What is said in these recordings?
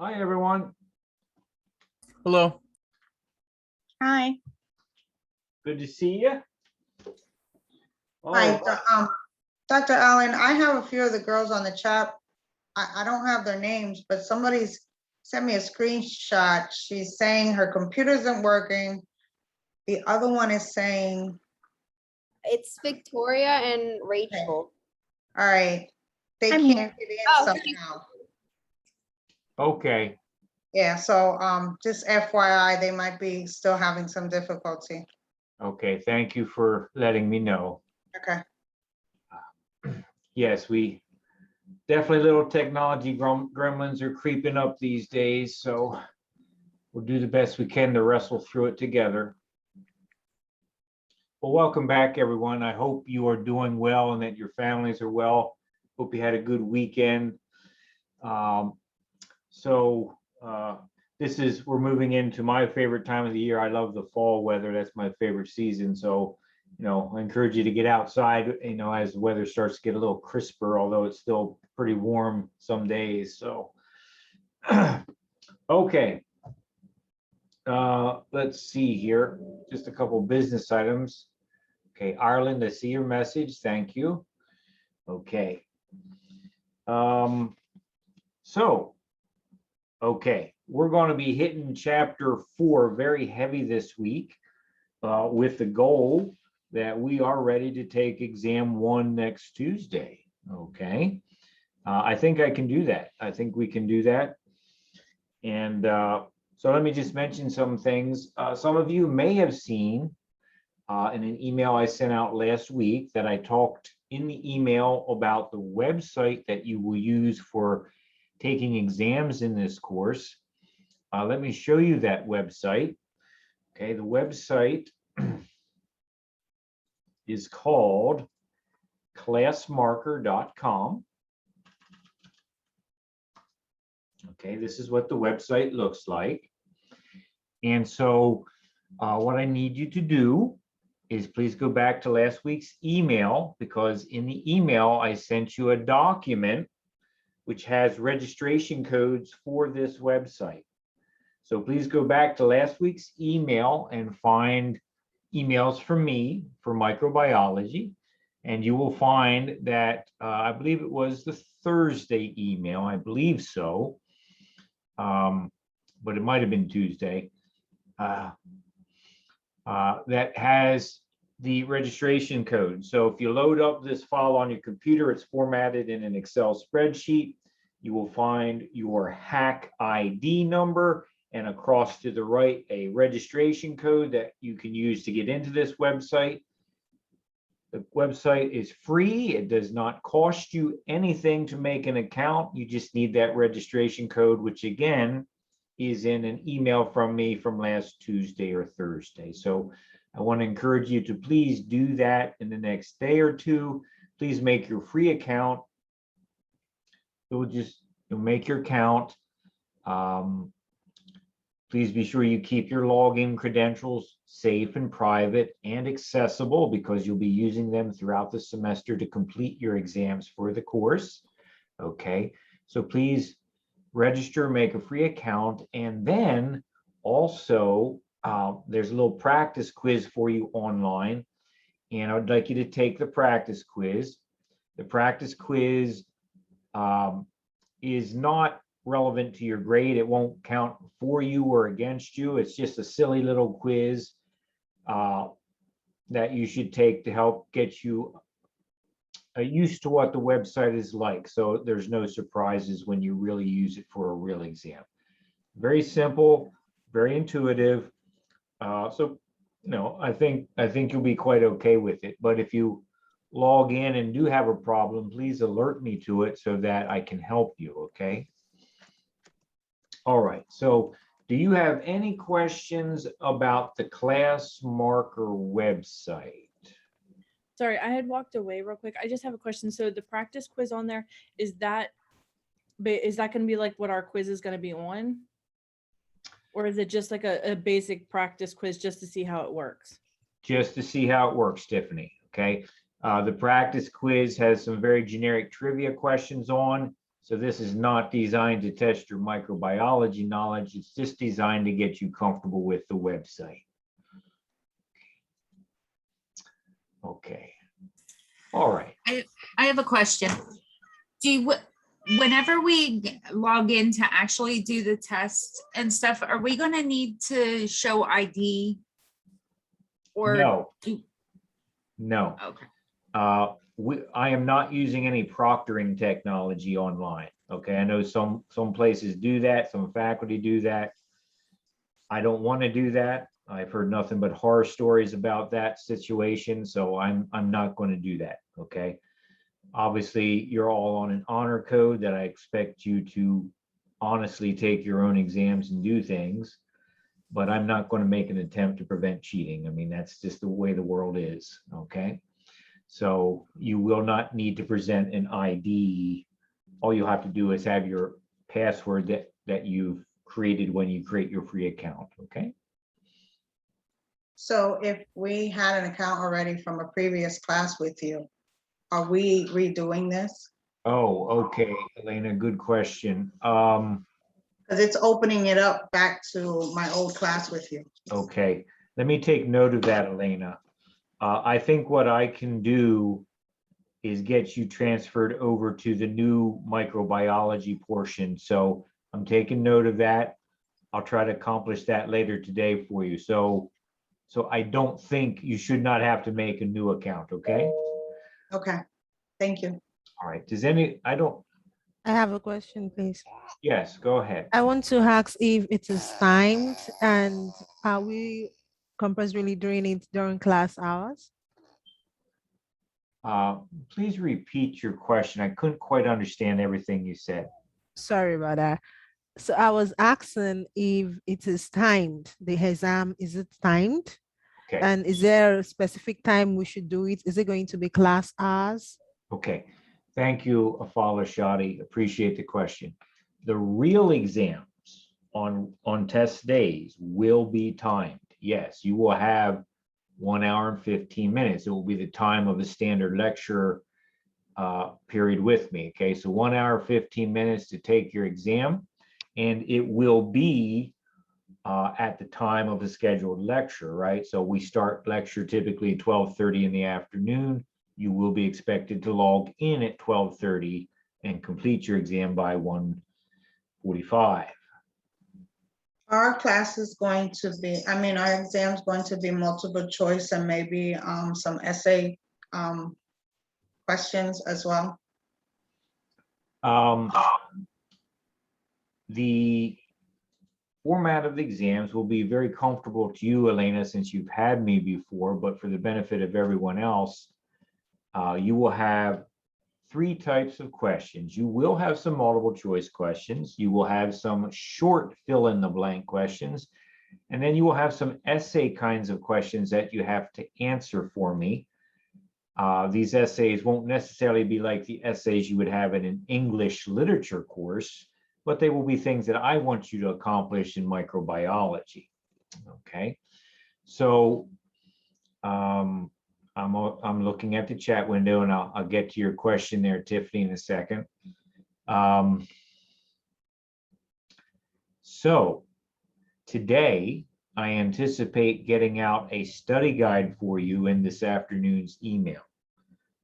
Hi, everyone. Hello. Hi. Good to see you. Hi, Oh, Dr. Allen, I have a few of the girls on the chat. I don't have their names, but somebody's sent me a screenshot. She's saying her computer isn't working. The other one is saying, It's Victoria and Rachel. all right, they I'm can't here. get in Oh, okay. somehow. okay. Yeah, so just FYI, they might be still having some difficulty. Okay, thank you for letting me know. Okay. Yes, we definitely little technology gremlins are creeping up these days, so we'll do the best we can to wrestle through it together. Well, welcome back, everyone. I hope you are doing well and that your families are well. Hope you had a good weekend. We're moving into my favorite time of the year. I love the fall weather. That's my favorite season. So, I encourage you to get outside, as the weather starts to get a little crisper, although it's still pretty warm some days. So, okay. Let's see here. Just a couple business items. Okay, Ireland, I see your message. Thank you. Okay. Okay, we're going to be hitting chapter 4 very heavy this week with the goal that we are ready to take exam 1 next Tuesday. Okay, I think I can do that. I think we can do that. And so let me just mention some things. Some of you may have seen in an email I sent out last week that I talked in the email about the website that you will use for taking exams in this course. Let me show you that website. Okay, the website is called classmarker.com. Okay, this is what the website looks like. And so what I need you to do is please go back to last week's email, because in the email I sent you a document which has registration codes for this website. So please go back to last week's email and find emails from me for microbiology. And you will find that, I believe it was the Thursday email, I believe so, but it might have been Tuesday, that has the registration code. So if you load up this file on your computer, it's formatted in an Excel spreadsheet. You will find your hack ID number, and across to the right, a registration code that you can use to get into this website. The website is free. It does not cost you anything to make an account. You just need that registration code, which again is in an email from me from last Tuesday or Thursday. So I want to encourage you to please do that in the next day or two. Please make your free account. You'll make your account. Please be sure you keep your login credentials safe and private and accessible, because you'll be using them throughout the semester to complete your exams for the course. Okay, so please register, make a free account, and then also there's a little practice quiz for you online, and I would like you to take the practice quiz. The practice quiz is not relevant to your grade. It won't count for you or against you. It's just a silly little quiz that you should take to help get you used to what the website is like, so there's no surprises when you really use it for a real exam. Very simple, very intuitive. So I think you'll be quite okay with it. But if you log in and do have a problem, please alert me to it so that I can help you. Okay. All right. So do you have any questions about the Class Marker website? Sorry, I had walked away real quick. I just have a question. So the practice quiz on there, is that going to be like what our quiz is going to be on? Or is it just like a basic practice quiz just to see how it works? Just to see how it works, Tiffany. Okay. The practice quiz has some very generic trivia questions on. So this is not designed to test your microbiology knowledge. It's just designed to get you comfortable with the website. Okay. All right. I have a question. Whenever we log in to actually do the test and stuff, are we going to need to show ID? Or No. No. Okay. I am not using any proctoring technology online. Okay, I know some places do that, some faculty do that. I don't want to do that. I've heard nothing but horror stories about that situation, so I'm not going to do that. Okay. Obviously, you're all on an honor code that I expect you to honestly take your own exams and do things, but I'm not going to make an attempt to prevent cheating. I mean, that's just the way the world is. Okay. So you will not need to present an ID. All you'll have to do is have your password that you've created when you create your free account, okay? So if we had an account already from a previous class with you, are we redoing this? Oh, okay, Elena, good question. Because it's opening it up back to my old class with you. Okay, let me take note of that, Elena. I think what I can do is get you transferred over to the new microbiology portion. So I'm taking note of that. I'll try to accomplish that later today for you. So I don't think you should not have to make a new account, okay? Okay, thank you. All right, I have a question, please. yes, go ahead. I want to ask if it is timed and are we compulsorily doing it during class hours? Please repeat your question. I couldn't quite understand everything you said. Sorry about that. So I was asking if it is timed, the exam, is it timed? Okay, And is there a specific time we should do it? Is it going to be class hours? okay. Thank you, Afala Shadi. Appreciate the question. The real exams on test days will be timed. Yes, you will have 1 hour and 15 minutes. It will be the time of a standard lecture period with me. Okay, so 1 hour, 15 minutes to take your exam, and it will be at the time of the scheduled lecture, right? So we start lecture typically at 12:30 in the afternoon. You will be expected to log in at 12:30 and complete your exam by 1:45. Our class is going to be, our exam is going to be multiple choice and maybe some essay questions as well. The format of the exams will be very comfortable to you, Elena, since you've had me before, but for the benefit of everyone else, you will have 3 types of questions. You will have some multiple choice questions. You will have some short fill in the blank questions, and then you will have some essay kinds of questions that you have to answer for me. These essays won't necessarily be like the essays you would have in an English literature course, but they will be things that I want you to accomplish in microbiology. Okay, so I'm looking at the chat window, and I'll get to your question there, Tiffany, in a second. So today, I anticipate getting out a study guide for you in this afternoon's email.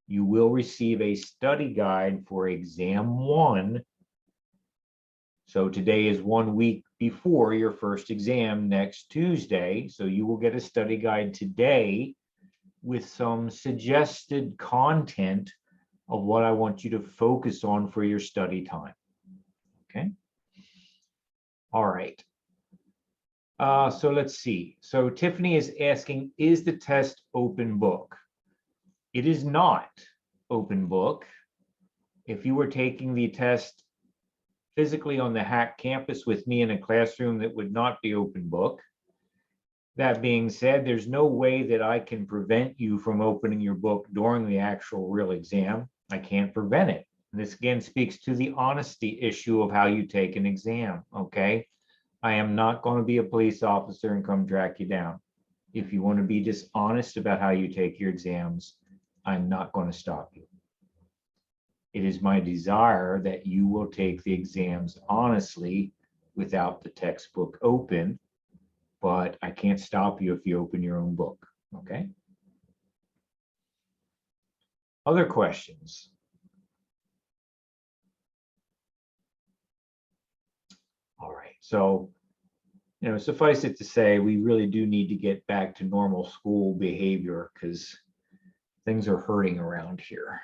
You will receive a study guide for exam 1. So today is 1 week before your first exam next Tuesday. So you will get a study guide today with some suggested content of what I want you to focus on for your study time. Okay. All right. So let's see. So Tiffany is asking, is the test open book? It is not open book. If you were taking the test physically on the Hack campus with me in a classroom, that would not be open book. That being said, there's no way that I can prevent you from opening your book during the actual real exam. I can't prevent it. And this again speaks to the honesty issue of how you take an exam, okay? I am not going to be a police officer and come track you down. If you want to be dishonest about how you take your exams, I'm not going to stop you. it is my desire that you will take the exams honestly without the textbook open, but I can't stop you if you open your own book, okay? Other questions? All right, so, suffice it to say, we really do need to get back to normal school behavior because things are hurting around here.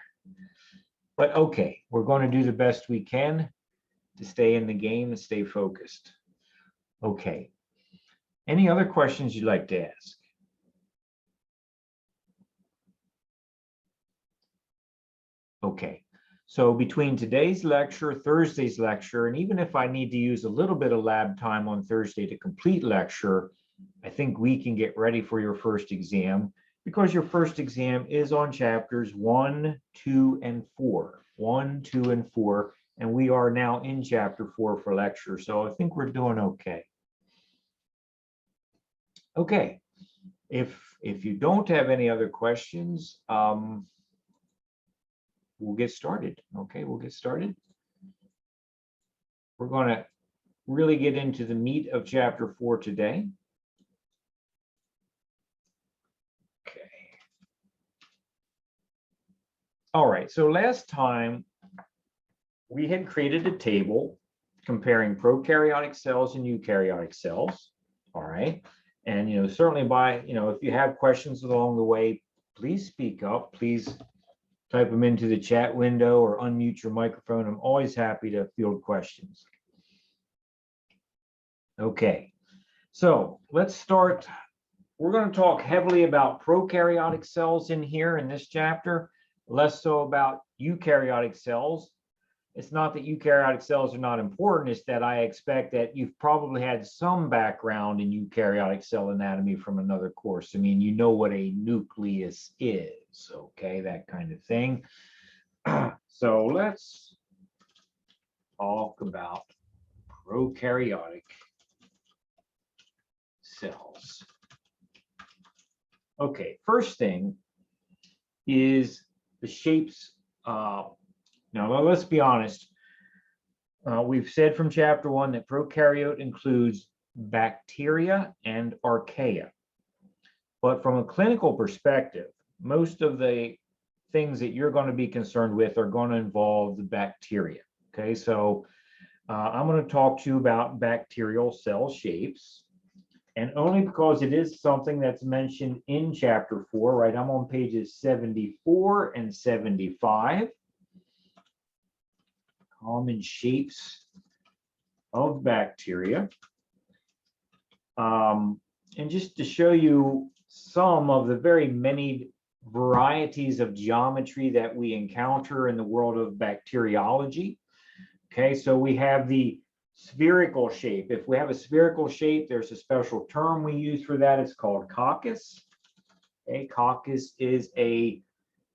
But okay, we're going to do the best we can to stay in the game and stay focused. Okay. Any other questions you'd like to ask? Okay. So between today's lecture, Thursday's lecture, and even if I need to use a little bit of lab time on Thursday to complete lecture, I think we can get ready for your first exam, because your first exam is on chapters 1, 2, and 4. 1, 2, and 4. And we are now in chapter 4 for lecture. So I think we're doing okay. Okay. If you don't have any other questions, we'll get started. Okay, we'll get started. We're going to really get into the meat of chapter 4 today. Okay. All right, so last time we had created a table comparing prokaryotic cells and eukaryotic cells. All right. And, certainly if you have questions along the way, please speak up. Please type them into the chat window or unmute your microphone. I'm always happy to field questions. Okay, so let's start. We're going to talk heavily about prokaryotic cells in here in this chapter, less so about eukaryotic cells. It's not that eukaryotic cells are not important, it's that I expect that you've probably had some background in eukaryotic cell anatomy from another course. I mean, you know what a nucleus is, okay, that kind of thing. So let's talk about prokaryotic cells. Okay, first thing is the shapes. Now, let's be honest. We've said from chapter 1 that prokaryote includes bacteria and archaea. But from a clinical perspective, most of the things that you're going to be concerned with are going to involve the bacteria. Okay, so I'm going to talk to you about bacterial cell shapes. And only because it is something that's mentioned in chapter 4, right? I'm on pages 74 and 75. Common shapes of bacteria. And just to show you some of the very many varieties of geometry that we encounter in the world of bacteriology. Okay, so we have the spherical shape. If we have a spherical shape, there's a special term we use for that. It's called coccus. Okay, coccus is a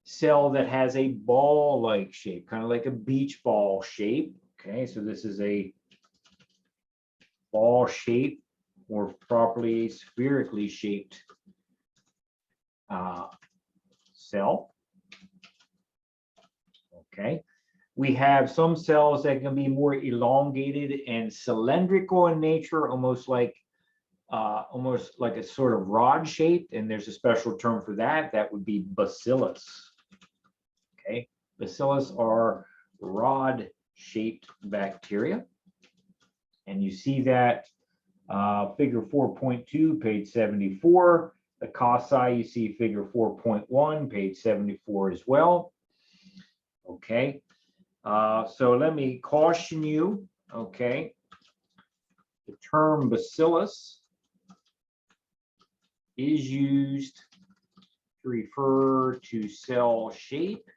cell that has a ball-like shape, kind of like a beach ball shape. Okay, so this is a ball shape, or properly spherically shaped cell. Okay, we have some cells that can be more elongated and cylindrical in nature, almost like a sort of rod shaped, and there's a special term for that. That would be bacillus. Okay, bacillus are rod-shaped bacteria, and you see that figure 4.2, page 74. The cocci, you see figure 4.1, page 74 as well. Okay, so let me caution you. Okay, the term bacillus is used to refer to cell shape,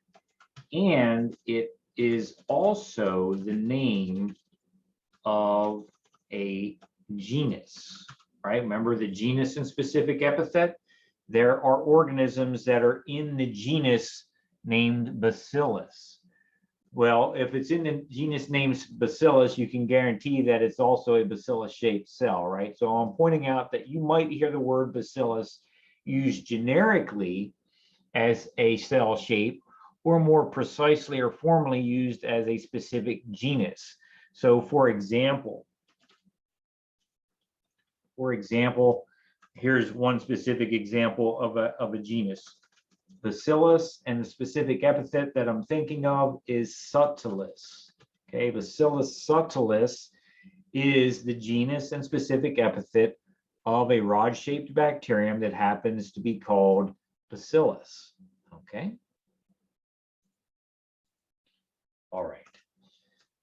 and it is also the name of a genus, right? Remember the genus and specific epithet? There are organisms that are in the genus named Bacillus. Well, if it's in the genus named Bacillus, you can guarantee that it's also a bacillus-shaped cell, right? So I'm pointing out that you might hear the word bacillus used generically as a cell shape, or more precisely or formally used as a specific genus. So for example, here's one specific example of a genus, Bacillus, and the specific epithet that I'm thinking of is subtilis. Okay, Bacillus subtilis is the genus and specific epithet of a rod-shaped bacterium that happens to be called Bacillus. Okay. All right.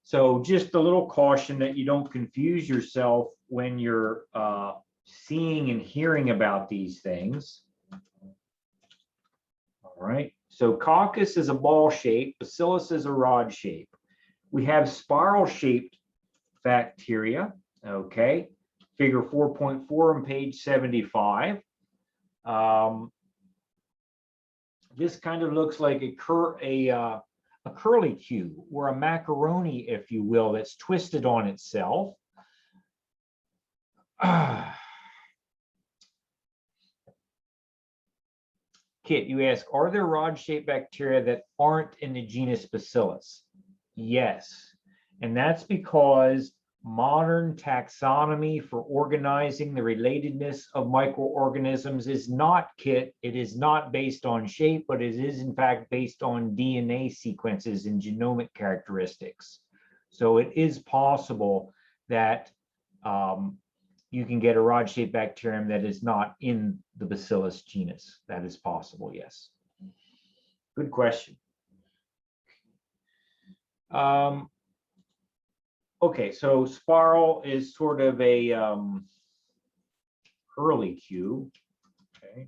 So just a little caution that you don't confuse yourself when you're seeing and hearing about these things. All right. So coccus is a ball shape, Bacillus is a rod shape. We have spiral shaped bacteria. Okay. Figure 4.4 on page 75. This kind of looks like a curlicue or a macaroni, if you will, that's twisted on itself. Kit, you ask, are there rod-shaped bacteria that aren't in the genus Bacillus? Yes, and that's because modern taxonomy for organizing the relatedness of microorganisms is not, Kit, it is not based on shape, but it is in fact based on DNA sequences and genomic characteristics. So it is possible that you can get a rod-shaped bacterium that is not in the Bacillus genus. That is possible, yes. Good question. Okay, so spiral is sort of a curlicue, okay,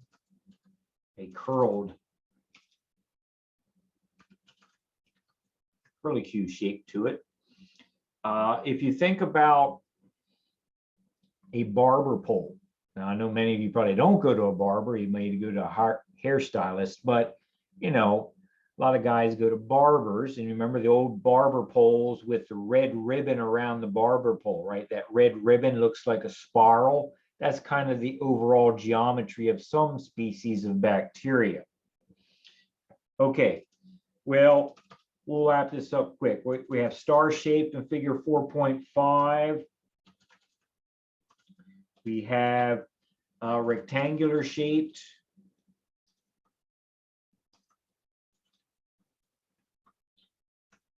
a curlicue shape to it. If you think about a barber pole, now I know many of you probably don't go to a barber, you may go to a hairstylist, but you know, a lot of guys go to barbers, and you remember the old barber poles with the red ribbon around the barber pole, right? That red ribbon looks like a spiral. That's kind of the overall geometry of some species of bacteria. Okay, well, we'll wrap this up quick. We have star-shaped in figure 4.5. We have rectangular shaped.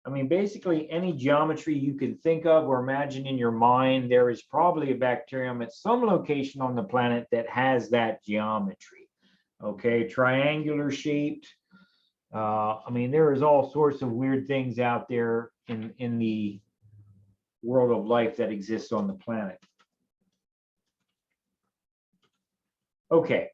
I mean, basically any geometry you can think of or imagine in your mind, there is probably a bacterium at some location on the planet that has that geometry. Okay, triangular shaped. I mean, there is all sorts of weird things out there in the world of life that exists on the planet. Okay,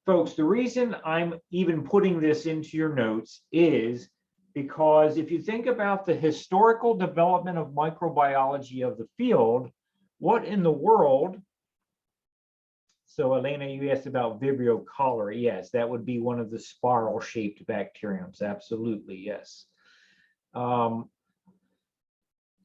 folks, the reason I'm even putting this into your notes is because if you think about the historical development of microbiology of the field, what in the world, so Elena, you asked about Vibrio cholera. Yes, that would be one of the spiral-shaped bacteriums. Absolutely, yes. In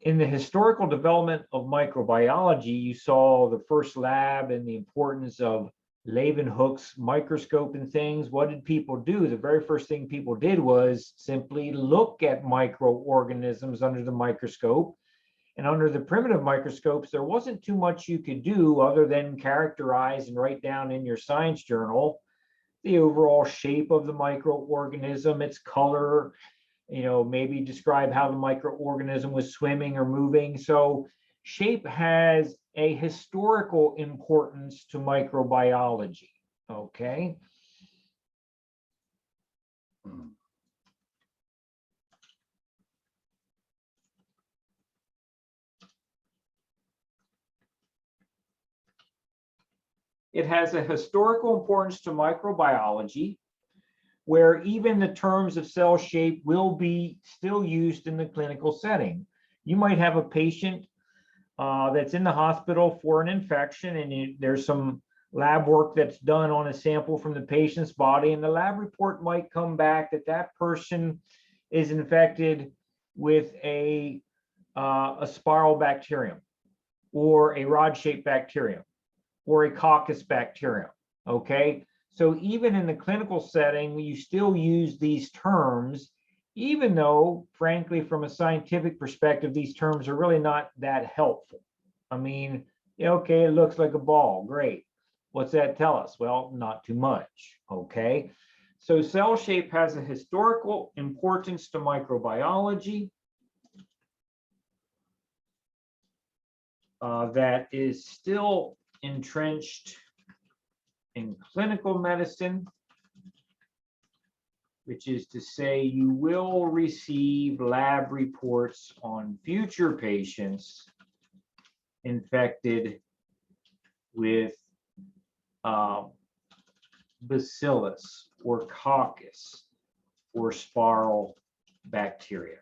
the historical development of microbiology, you saw the first lab and the importance of Leeuwenhoek's microscope and things. What did people do? The very first thing people did was simply look at microorganisms under the microscope. And under the primitive microscopes, there wasn't too much you could do other than characterize and write down in your science journal the overall shape of the microorganism, its color, you know, maybe describe how the microorganism was swimming or moving. So shape has a historical importance to microbiology, okay? It has a historical importance to microbiology, where even the terms of cell shape will be still used in the clinical setting. You might have a patient that's in the hospital for an infection, and there's some lab work that's done on a sample from the patient's body, and the lab report might come back that that person is infected with a spiral bacterium or a rod-shaped bacterium or a coccus bacterium, okay? So even in the clinical setting, you still use these terms, even though, frankly, from a scientific perspective, these terms are really not that helpful. I mean, yeah, okay, it looks like a ball, great. What's that tell us? Well, not too much, okay? So cell shape has a historical importance to microbiology that is still entrenched in clinical medicine, which is to say you will receive lab reports on future patients infected with bacillus or coccus or spiral bacteria.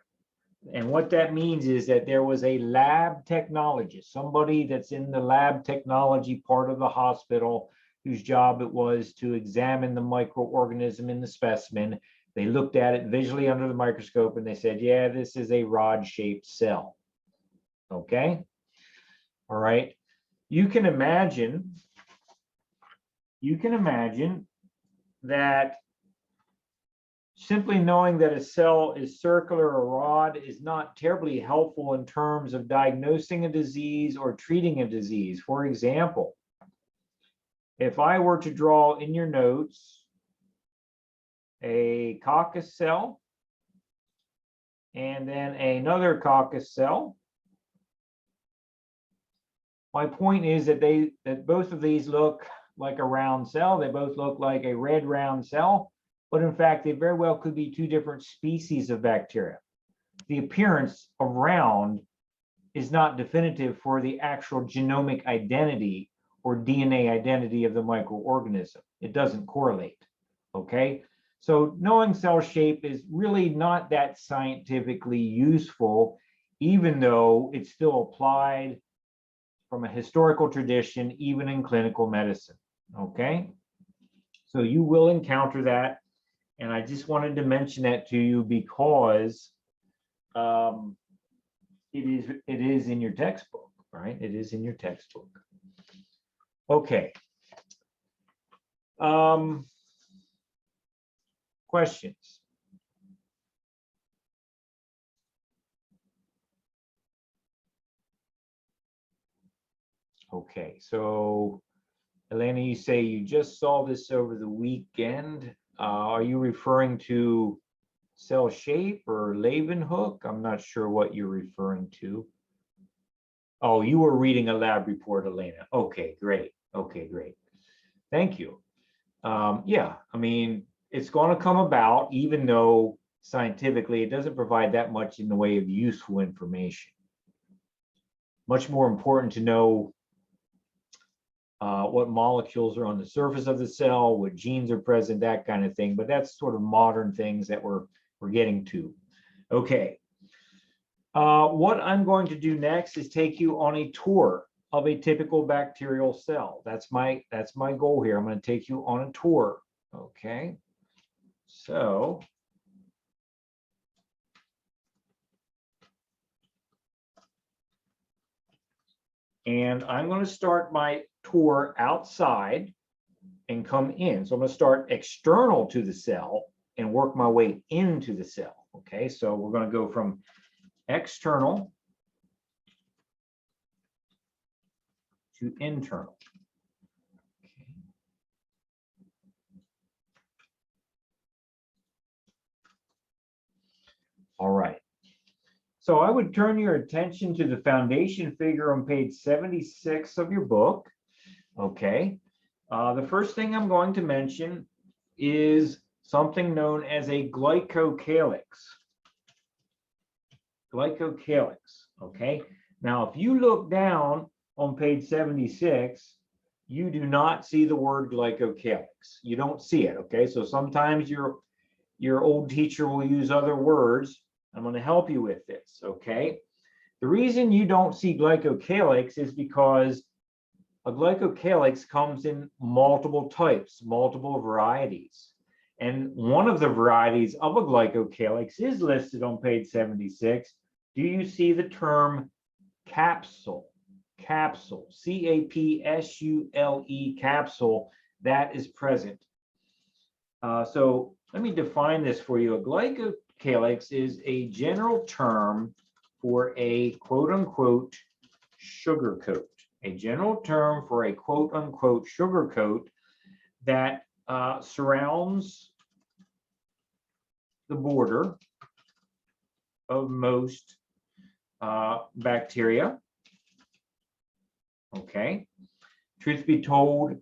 And what that means is that there was a lab technologist, somebody that's in the lab technology part of the hospital, whose job it was to examine the microorganism in the specimen. They looked at it visually under the microscope and they said, yeah, this is a rod-shaped cell. Okay. All right. You can imagine that simply knowing that a cell is circular or rod is not terribly helpful in terms of diagnosing a disease or treating a disease. For example, if I were to draw in your notes a coccus cell and then another coccus cell, my point is that both of these look like a round cell. They both look like a red round cell, but in fact, they very well could be two different species of bacteria. The appearance of round is not definitive for the actual genomic identity or DNA identity of the microorganism. It doesn't correlate, okay? So knowing cell shape is really not that scientifically useful, even though it's still applied from a historical tradition, even in clinical medicine, okay? So you will encounter that. And I just wanted to mention that to you because it is in your textbook, right? It is in your textbook. Okay. Questions? Okay, so Elena, you say you just saw this over the weekend. Are you referring to cell shape or Leeuwenhoek? I'm not sure what you're referring to. Oh, you were reading a lab report, Elena. Okay, great. Okay, great. Thank you. Yeah, I mean, it's going to come about, even though scientifically it doesn't provide that much in the way of useful information. Much more important to know what molecules are on the surface of the cell, what genes are present, that kind of thing. But that's sort of modern things that we're getting to. Okay. What I'm going to do next is take you on a tour of a typical bacterial cell. That's my goal here. I'm going to take you on a tour. Okay. So and I'm going to start my tour outside and come in. So I'm going to start external to the cell and work my way into the cell. Okay, so we're going to go from external to internal. Okay. All right. So I would turn your attention to the foundation figure on page 76 of your book. Okay. The first thing I'm going to mention is something known as a glycocalyx. Glycocalyx. Okay. Now, if you look down on page 76, you do not see the word glycocalyx. You don't see it. Okay. So sometimes your old teacher will use other words. I'm going to help you with this, okay? The reason you don't see glycocalyx is because a glycocalyx comes in multiple types, multiple varieties. And one of the varieties of a glycocalyx is listed on page 76. Do you see the term capsule? Capsule, C-A-P-S-U-L-E, capsule, that is present So let me define this for you. A glycocalyx is a general term for a quote unquote sugar coat. A general term for a quote unquote sugar coat that surrounds the border of most bacteria. Okay. Truth be told,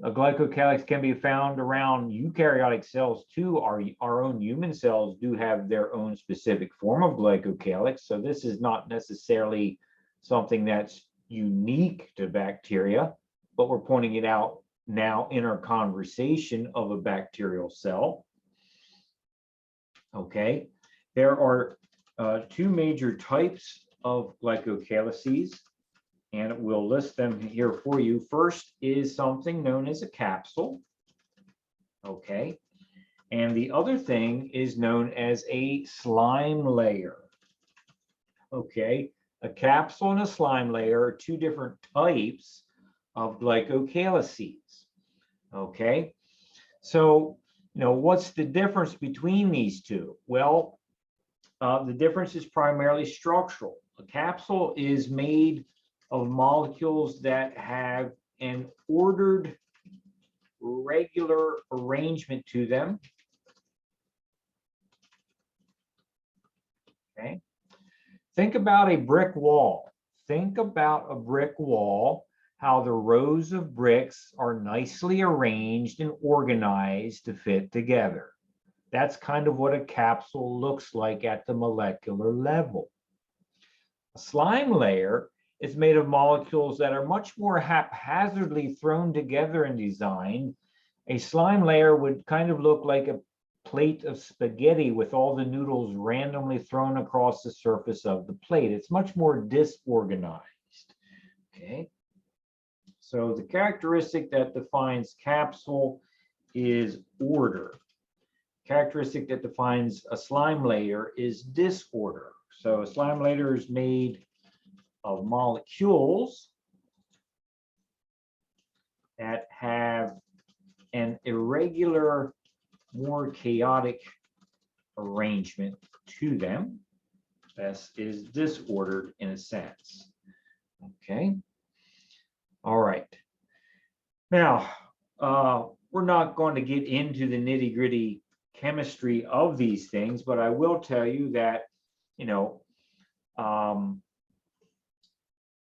a glycocalyx can be found around eukaryotic cells too. Our own human cells do have their own specific form of glycocalyx. So this is not necessarily something that's unique to bacteria, but we're pointing it out now in our conversation of a bacterial cell. Okay, there are two major types of glycocalyces, and we'll list them here for you. First is something known as a capsule. Okay, and the other thing is known as a slime layer. Okay, a capsule and a slime layer are two different types of glycocalyces. Okay, so what's the difference between these two? Well, the difference is primarily structural. A capsule is made of molecules that have an ordered, regular arrangement to them. Okay. Think about a brick wall. Think about a brick wall, how the rows of bricks are nicely arranged and organized to fit together. That's kind of what a capsule looks like at the molecular level. A slime layer is made of molecules that are much more haphazardly thrown together and designed. A slime layer would kind of look like a plate of spaghetti with all the noodles randomly thrown across the surface of the plate. It's much more disorganized. Okay. So the characteristic that defines capsule is order. Characteristic that defines a slime layer is disorder. So a slime layer is made of molecules that have an irregular, more chaotic arrangement to them. This is disordered in a sense. Okay. All right. Now, we're not going to get into the nitty-gritty chemistry of these things, but I will tell you that,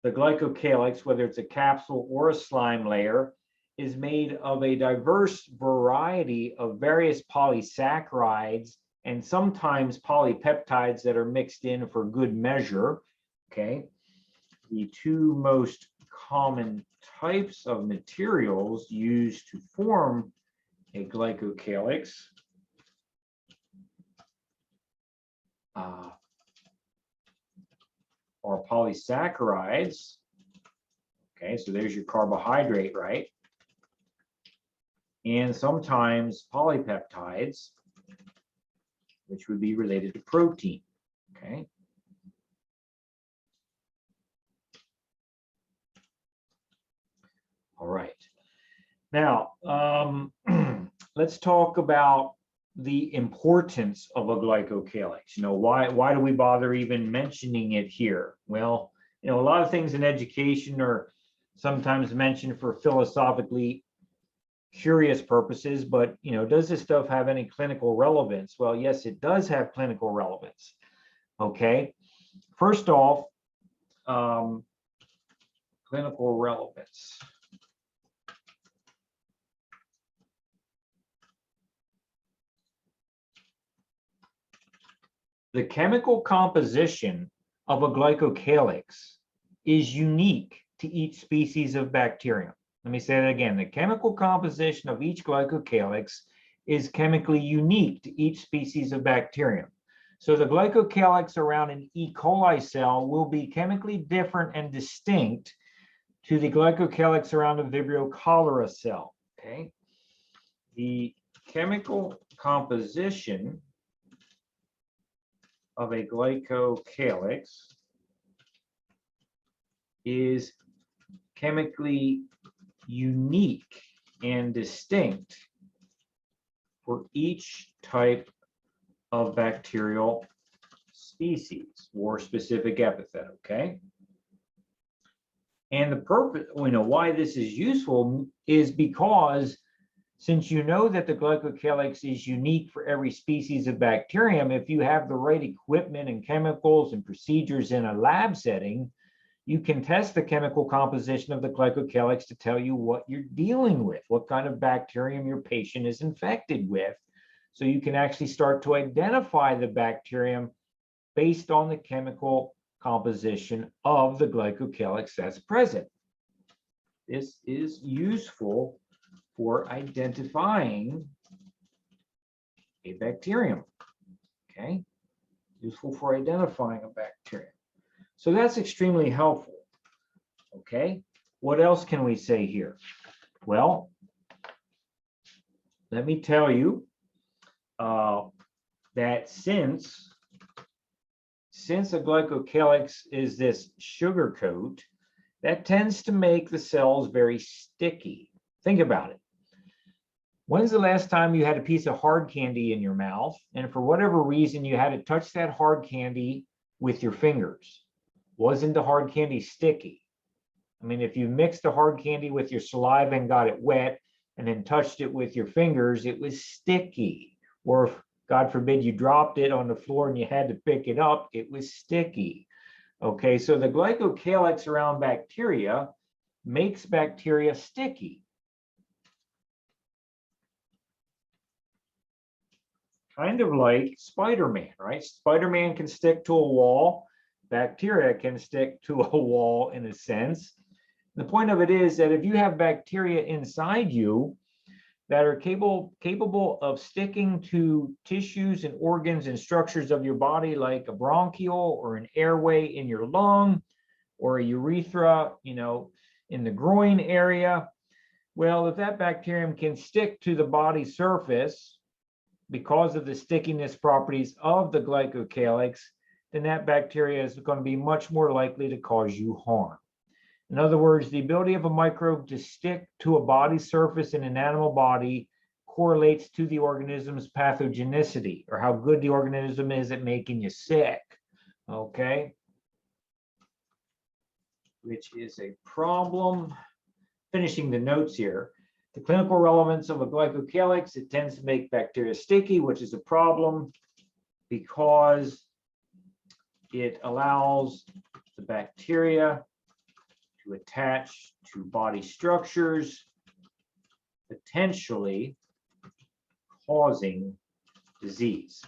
the glycocalyx, whether it's a capsule or a slime layer, is made of a diverse variety of various polysaccharides and sometimes polypeptides that are mixed in for good measure. Okay. The two most common types of materials used to form a glycocalyx are polysaccharides. Okay, so there's your carbohydrate, right? And sometimes polypeptides, which would be related to protein. Okay. All right. Now, let's talk about the importance of a glycocalyx. Why do we bother even mentioning it here? Well, a lot of things in education are sometimes mentioned for philosophically curious purposes, but does this stuff have any clinical relevance? Well, yes, it does have clinical relevance. Okay. First off, clinical relevance. The chemical composition of a glycocalyx is unique to each species of bacterium. Let me say that again. The chemical composition of each glycocalyx is chemically unique to each species of bacterium. So the glycocalyx around an E. coli cell will be chemically different and distinct to the glycocalyx around a Vibrio cholera cell. Okay. The chemical composition of a glycocalyx is chemically unique and distinct for each type of bacterial species or specific epithet, okay? And the purpose, why this is useful is because since you know that the glycocalyx is unique for every species of bacterium, if you have the right equipment and chemicals and procedures in a lab setting, you can test the chemical composition of the glycocalyx to tell you what you're dealing with, what kind of bacterium your patient is infected with. So you can actually start to identify the bacterium based on the chemical composition of the glycocalyx that's present. This is useful for identifying a bacterium, okay? Useful for identifying a bacterium. So that's extremely helpful, okay? What else can we say here? Well, let me tell you that since a glycocalyx is this sugar coat, that tends to make the cells very sticky. Think about it. When's the last time you had a piece of hard candy in your mouth, and for whatever reason you had to touch that hard candy with your fingers? Wasn't the hard candy sticky? I mean, if you mixed the hard candy with your saliva and got it wet and then touched it with your fingers, it was sticky. Or if, God forbid, you dropped it on the floor and you had to pick it up, it was sticky. Okay, so the glycocalyx around bacteria makes bacteria sticky. Kind of like Spider-Man, right? Spider-Man can stick to a wall. Bacteria can stick to a wall in a sense. The point of it is that if you have bacteria inside you that are capable of sticking to tissues and organs and structures of your body, like a bronchial or an airway in your lung or a urethra, in the groin area, well, if that bacterium can stick to the body surface because of the stickiness properties of the glycocalyx, then that bacteria is going to be much more likely to cause you harm. In other words, the ability of a microbe to stick to a body surface in an animal body correlates to the organism's pathogenicity, or how good the organism is at making you sick, okay? Which is a problem. Finishing the notes here. The clinical relevance of a glycocalyx, it tends to make bacteria sticky, which is a problem because it allows the bacteria to attach to body structures, potentially causing disease.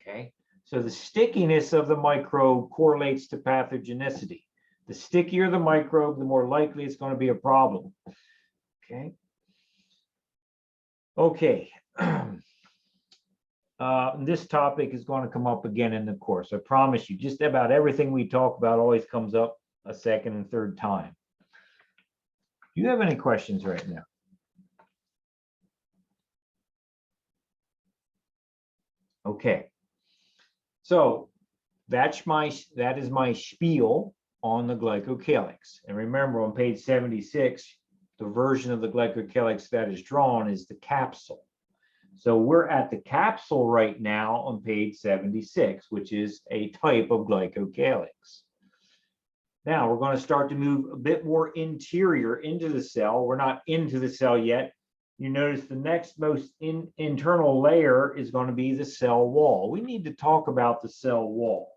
Okay, so the stickiness of the microbe correlates to pathogenicity. The stickier the microbe, the more likely it's going to be a problem. Okay. Okay. This topic is going to come up again in the course. I promise you, just about everything we talk about always comes up a second and third time. Do you have any questions right now? Okay. So that is my spiel on the glycocalyx. And remember, on page 76, the version of the glycocalyx that is drawn is the capsule. So we're at the capsule right now on page 76, which is a type of glycocalyx. Now we're going to start to move a bit more interior into the cell. We're not into the cell yet. You notice the next most internal layer is going to be the cell wall. We need to talk about the cell wall.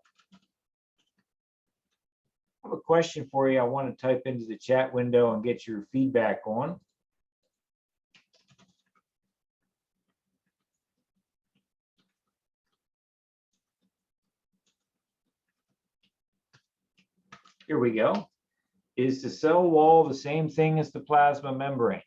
I have a question for you. I want to type into the chat window and get your feedback on. Here we go. Is the cell wall the same thing as the plasma membrane?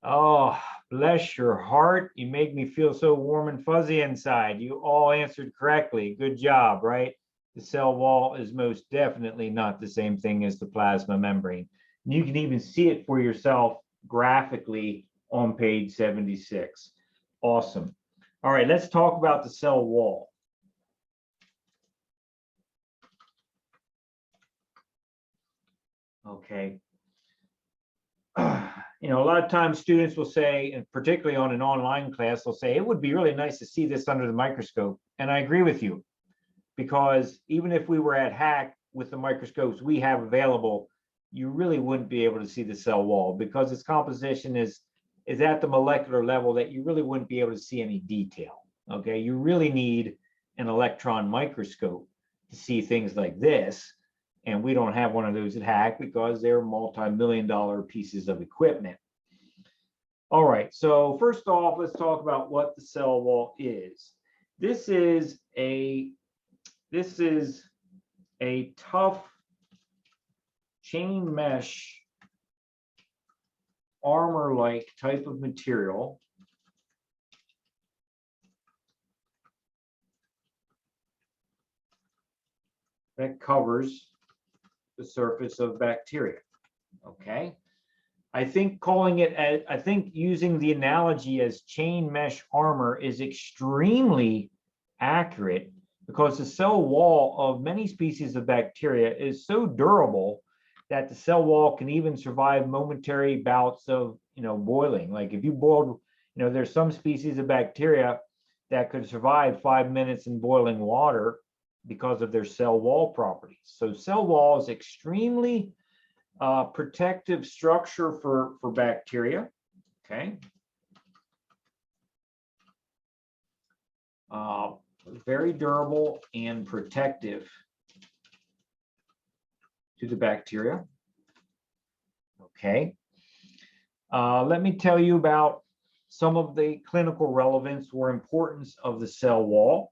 Oh, bless your heart. You make me feel so warm and fuzzy inside. You all answered correctly. Good job, right? The cell wall is most definitely not the same thing as the plasma membrane. You can even see it for yourself graphically on page 76. Awesome. All right, let's talk about the cell wall. Okay. You know, a lot of times students will say, and particularly on an online class, they'll say, it would be really nice to see this under the microscope. And I agree with you, because even if we were at HAC with the microscopes we have available, you really wouldn't be able to see the cell wall because its composition is at the molecular level that you really wouldn't be able to see any detail. Okay, you really need an electron microscope to see things like this. And we don't have one of those at HAC because they're multi-million-dollar pieces of equipment. All right, so first off, let's talk about what the cell wall is. This is a tough chain mesh armor-like type of material that covers the surface of bacteria. Okay, I think using the analogy as chain mesh armor is extremely accurate, because the cell wall of many species of bacteria is so durable that the cell wall can even survive momentary bouts of, boiling. Like if you boiled, there's some species of bacteria that could survive 5 minutes in boiling water because of their cell wall properties. So cell wall is extremely protective structure for bacteria. Okay. Very durable and protective to the bacteria. Okay. Let me tell you about some of the clinical relevance or importance of the cell wall.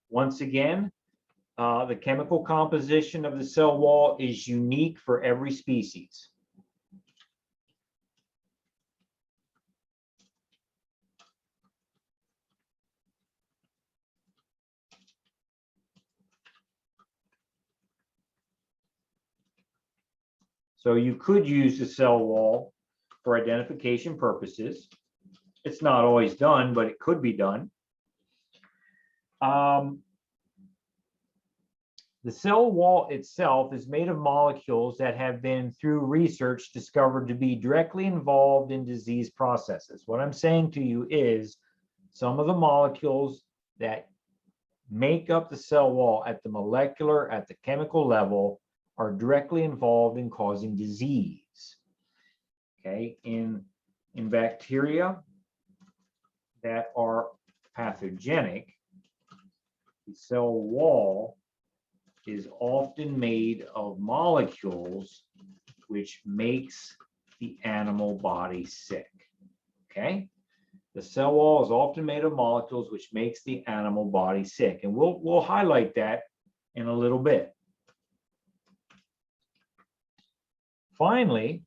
Once again, the chemical composition of the cell wall is unique for every species. So you could use the cell wall for identification purposes. It's not always done, but it could be done. The cell wall itself is made of molecules that have been, through research, discovered to be directly involved in disease processes. What I'm saying to you is some of the molecules that make up the cell wall at the molecular, at the chemical level, are directly involved in causing disease. Okay, in bacteria that are pathogenic, the cell wall is often made of molecules which makes the animal body sick. Okay, the cell wall is often made of molecules which makes the animal body sick, and we'll highlight that in a little bit. Finally,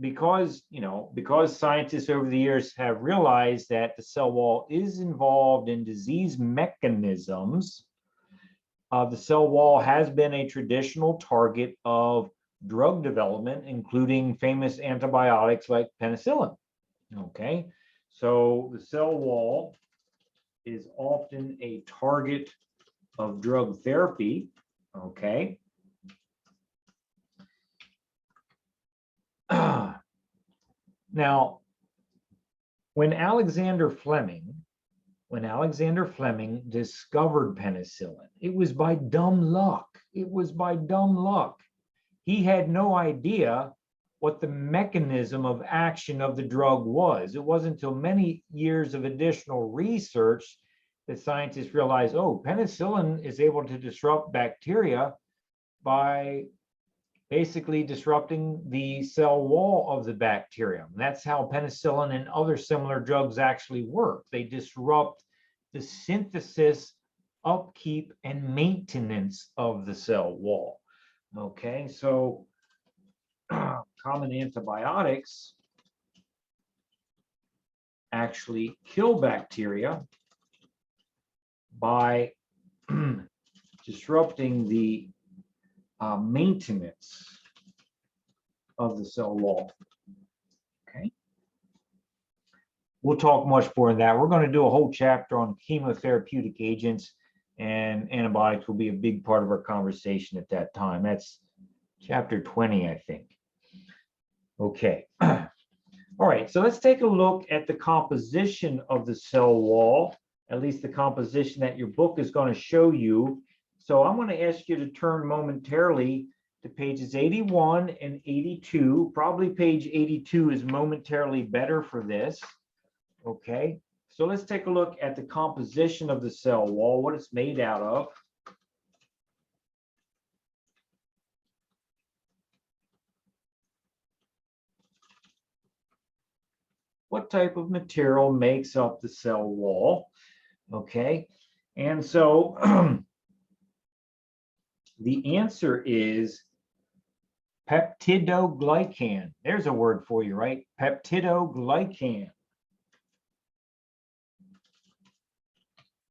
because scientists over the years have realized that the cell wall is involved in disease mechanisms, the cell wall has been a traditional target of drug development, including famous antibiotics like penicillin. Okay, so the cell wall is often a target of drug therapy. Okay. Now, when Alexander Fleming discovered penicillin, it was by dumb luck. It was by dumb luck. He had no idea what the mechanism of action of the drug was. It wasn't until many years of additional research that scientists realized, oh, penicillin is able to disrupt bacteria by basically disrupting the cell wall of the bacterium. That's how penicillin and other similar drugs actually work. They disrupt the synthesis, upkeep, and maintenance of the cell wall. Okay, so common antibiotics actually kill bacteria by disrupting the maintenance of the cell wall. Okay. we'll talk much more on that. We're going to do a whole chapter on chemotherapeutic agents, and antibiotics will be a big part of our conversation at that time. That's chapter 20, I think. Okay. All right, so let's take a look at the composition of the cell wall, at least the composition that your book is going to show you. So I'm going to ask you to turn momentarily to pages 81 and 82. Probably page 82 is momentarily better for this. Okay, so let's take a look at the composition of the cell wall, what it's made out of. What type of material makes up the cell wall? Okay, and so the answer is peptidoglycan. There's a word for you, right? Peptidoglycan.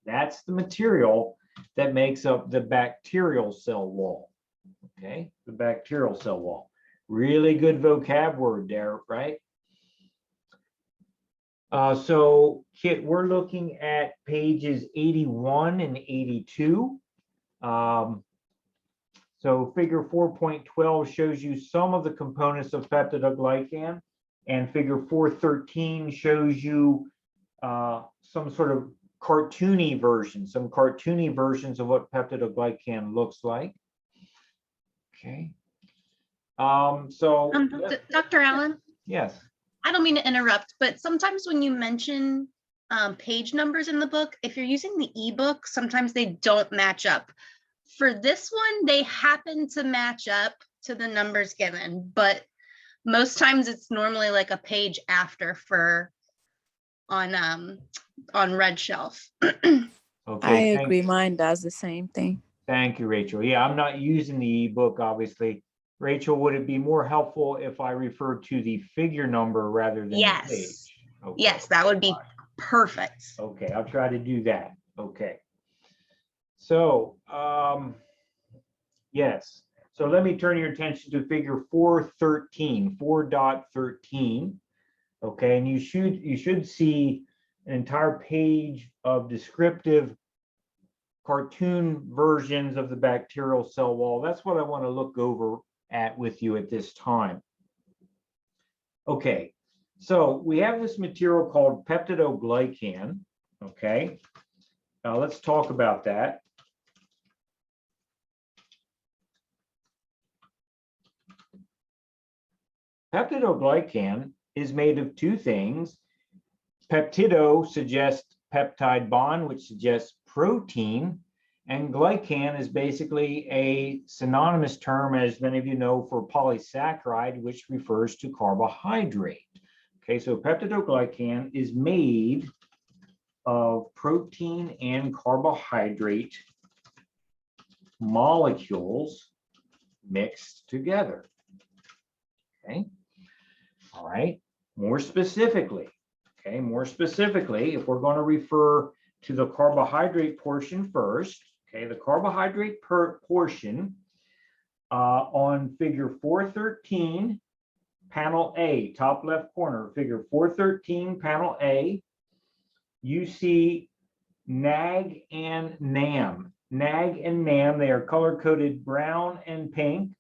That's the material that makes up the bacterial cell wall. Okay, the bacterial cell wall. Really good vocab word there, right? So Kit, we're looking at pages 81 and 82. So figure 4.12 shows you some of the components of peptidoglycan, and figure 4.13 shows you some sort of cartoony versions of what peptidoglycan looks like. Okay. Dr. Allen, Yes. I don't mean to interrupt, but sometimes when you mention page numbers in the book, if you're using the ebook, sometimes they don't match up. For this one, they happen to match up to the numbers given, but most times it's normally like a page after on Red Shelf. Okay. I agree. Mine does the same thing. Thank you, Rachel. Yeah, I'm not using the ebook, obviously. Rachel, would it be more helpful if I referred to the figure number rather than the page? Yes. Okay. Yes, that would be perfect. Okay, I'll try to do that. Okay. So, yes. So let me turn your attention to figure 4.13, 4.13. Okay, and you should see an entire page of descriptive cartoon versions of the bacterial cell wall. That's what I want to look over at with you at this time. Okay, so we have this material called peptidoglycan. Okay, now let's talk about that. Peptidoglycan is made of two things. Peptido suggests peptide bond, which suggests protein, and glycan is basically a synonymous term, as many of you know, for polysaccharide, which refers to carbohydrate. Okay, so peptidoglycan is made of protein and carbohydrate molecules mixed together. Okay, all right, more specifically, if we're going to refer to the carbohydrate portion first, okay, the carbohydrate portion on figure 4.13, panel A, top left corner, figure 4.13, panel A, you see NAG and NAM. NAG and NAM, they are color-coded brown and pink,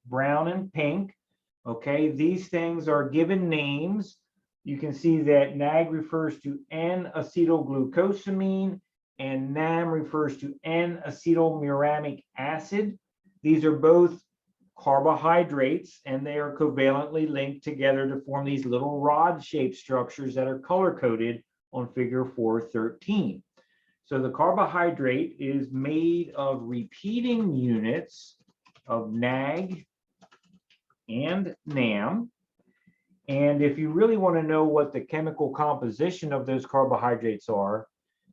okay? These things are given names. You can see that NAG refers to N-acetylglucosamine and NAM refers to N-acetylmuramic acid. These are both carbohydrates, and they are covalently linked together to form these little rod-shaped structures that are color-coded on figure 4.13. So the carbohydrate is made of repeating units of NAG and NAM. And if you really want to know what the chemical composition of those carbohydrates are,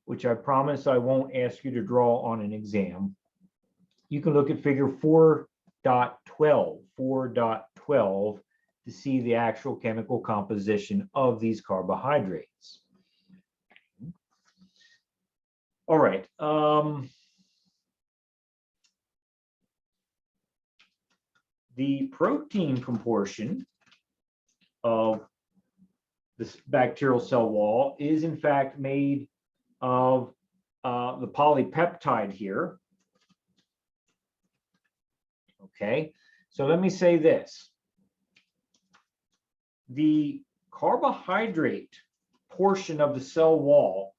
which I promise I won't ask you to draw on an exam, you can look at figure 4.12 to see the actual chemical composition of these carbohydrates. All right. The protein proportion of this bacterial cell wall is in fact made of the polypeptide here. Okay, so let me say this. The carbohydrate portion of the cell wall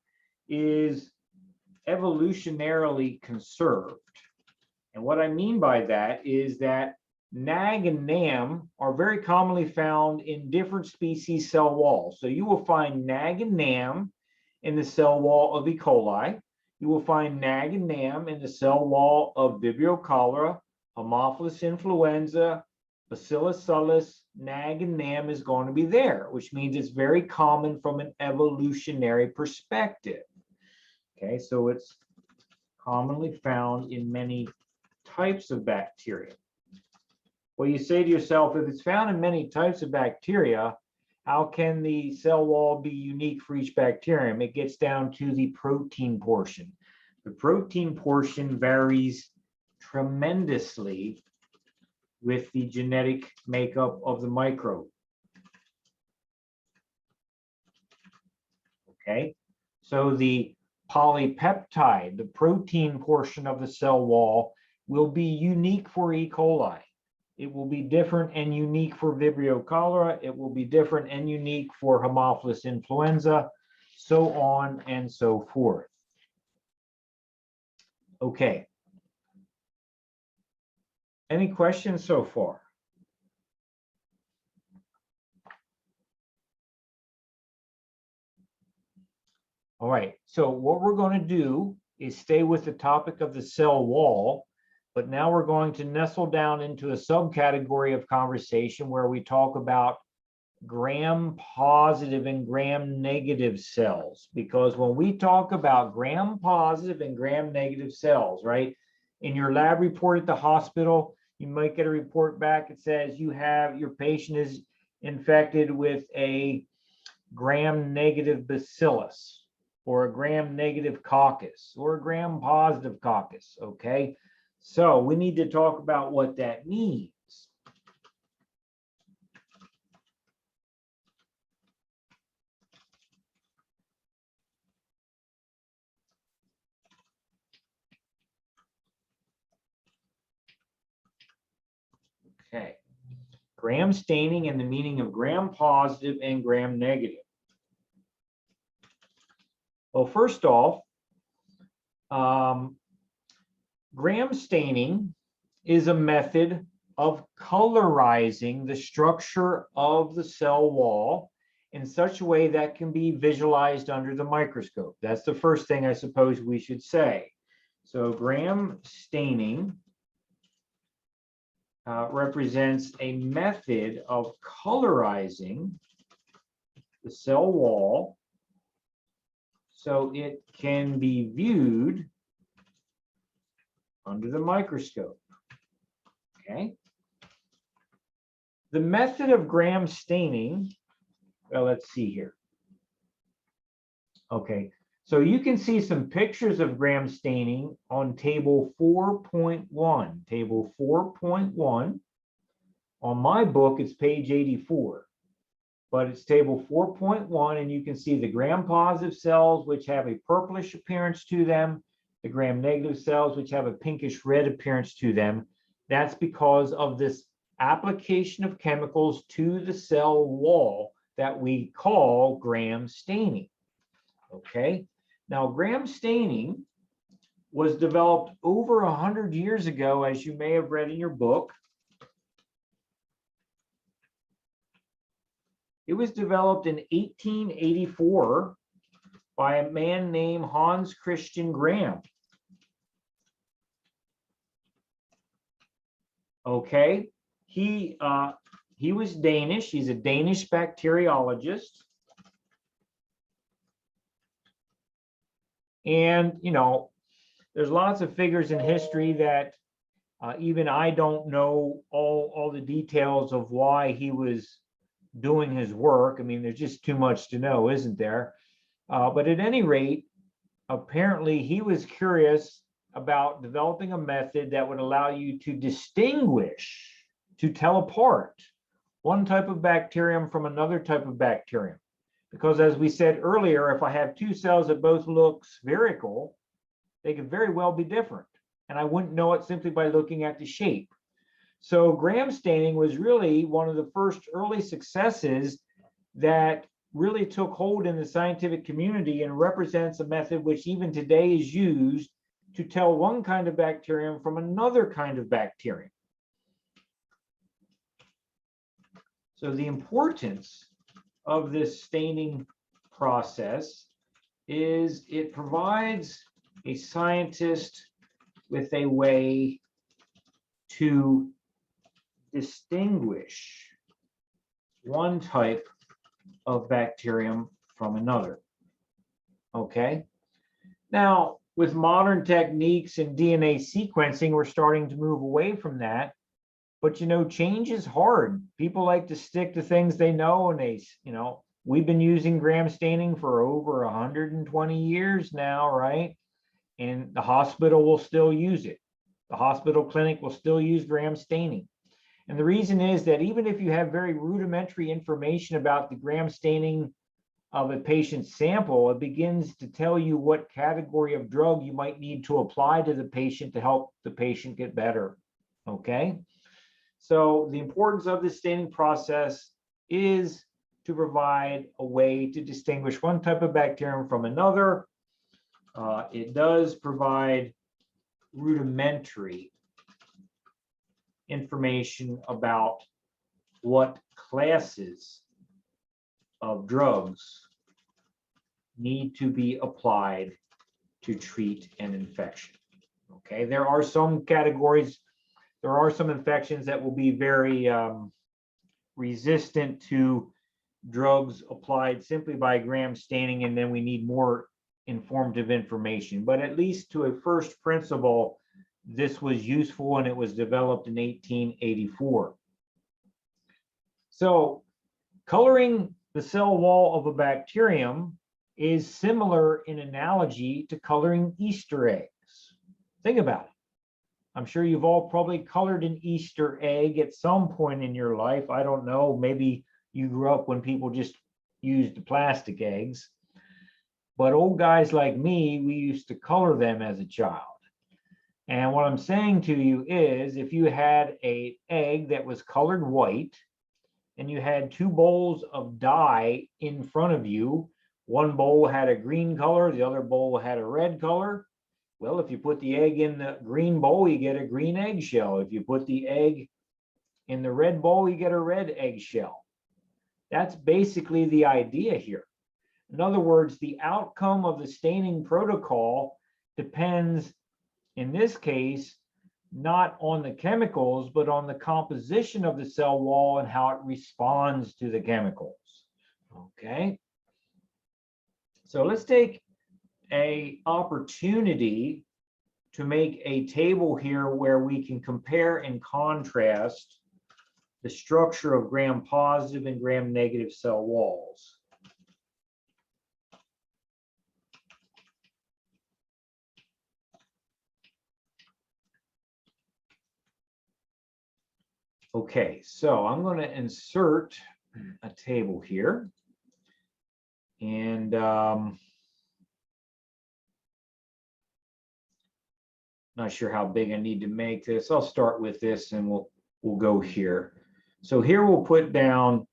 is evolutionarily conserved. And what I mean by that is that NAG and NAM are very commonly found in different species cell walls. So you will find NAG and NAM in the cell wall of E. coli. You will find NAG and NAM in the cell wall of Vibrio cholera, Haemophilus influenza, Bacillus subtilis. NAG and NAM is going to be there, which means it's very common from an evolutionary perspective. Okay, so it's commonly found in many types of bacteria. Well, you say to yourself, if it's found in many types of bacteria, how can the cell wall be unique for each bacterium? It gets down to the protein portion. The protein portion varies tremendously with the genetic makeup of the microbe. Okay, so the polypeptide, the protein portion of the cell wall, will be unique for E. coli. It will be different and unique for Vibrio cholera. It will be different and unique for Haemophilus influenza, so on and so forth. Okay. Any questions so far? All right, so what we're going to do is stay with the topic of the cell wall, but now we're going to nestle down into a subcategory of conversation where we talk about gram-positive and gram-negative cells. Because when we talk about gram-positive and gram-negative cells, right, in your lab report at the hospital, you might get a report back. It says you have, your patient is infected with a gram-negative bacillus, or a gram-negative coccus, or a gram-positive coccus, okay? So we need to talk about what that means. Okay, gram staining and the meaning of gram-positive and gram-negative. Well, first off, gram staining is a method of colorizing the structure of the cell wall in such a way that can be visualized under the microscope. That's the first thing I suppose we should say. So gram staining represents a method of colorizing the cell wall so it can be viewed under the microscope. Okay. The method of gram staining, well, let's see here. Okay, so you can see some pictures of gram staining on table 4.1. Table 4.1. On my book, it's page 84. But it's table 4.1, and you can see the gram-positive cells, which have a purplish appearance to them, the gram-negative cells, which have a pinkish red appearance to them. That's because of this application of chemicals to the cell wall that we call gram staining. Okay, now gram staining was developed over 100 years ago, as you may have read in your book. It was developed in 1884 by a man named Hans Christian Gram. Okay, he was Danish. He's a Danish bacteriologist. And, you know, there's lots of figures in history that even I don't know all the details of why he was doing his work. I mean, there's just too much to know, isn't there? But at any rate, apparently he was curious about developing a method that would allow you to distinguish, to tell apart one type of bacterium from another type of bacterium. Because as we said earlier, if I have two cells that both look spherical, they could very well be different. And I wouldn't know it simply by looking at the shape. So gram staining was really one of the first early successes that really took hold in the scientific community and represents a method which even today is used to tell one kind of bacterium from another kind of bacterium. So the importance of this staining process is it provides a scientist with a way to distinguish one type of bacterium from another. Okay. Now, with modern techniques in DNA sequencing, we're starting to move away from that. But you know, change is hard. People like to stick to things they know, and we've been using gram staining for over 120 years now, right? And the hospital will still use it. The hospital clinic will still use gram staining. And the reason is that even if you have very rudimentary information about the gram staining of a patient's sample, it begins to tell you what category of drug you might need to apply to the patient to help the patient get better. Okay. So the importance of this staining process is to provide a way to distinguish one type of bacterium from another. It does provide rudimentary information about what classes of drugs need to be applied to treat an infection. Okay, there are some categories, there are some infections that will be very resistant to drugs applied simply by gram staining, and then we need more informative information. But at least to a first principle, this was useful, and it was developed in 1884. So coloring the cell wall of a bacterium is similar in analogy to coloring Easter eggs. Think about it. I'm sure you've all probably colored an Easter egg at some point in your life. I don't know, maybe you grew up when people just used the plastic eggs. But old guys like me, we used to color them as a child. And what I'm saying to you is, if you had an egg that was colored white and you had two bowls of dye in front of you, one bowl had a green color, the other bowl had a red color. Well, if you put the egg in the green bowl, you get a green eggshell. If you put the egg in the red bowl, you get a red eggshell. That's basically the idea here. In other words, the outcome of the staining protocol depends, in this case, not on the chemicals, but on the composition of the cell wall and how it responds to the chemicals. Okay. So let's take an opportunity to make a table here where we can compare and contrast the structure of gram-positive and gram-negative cell walls. Okay, so I'm going to insert a table here, and not sure how big I need to make this. I'll start with this, and we'll go here. So here we'll put down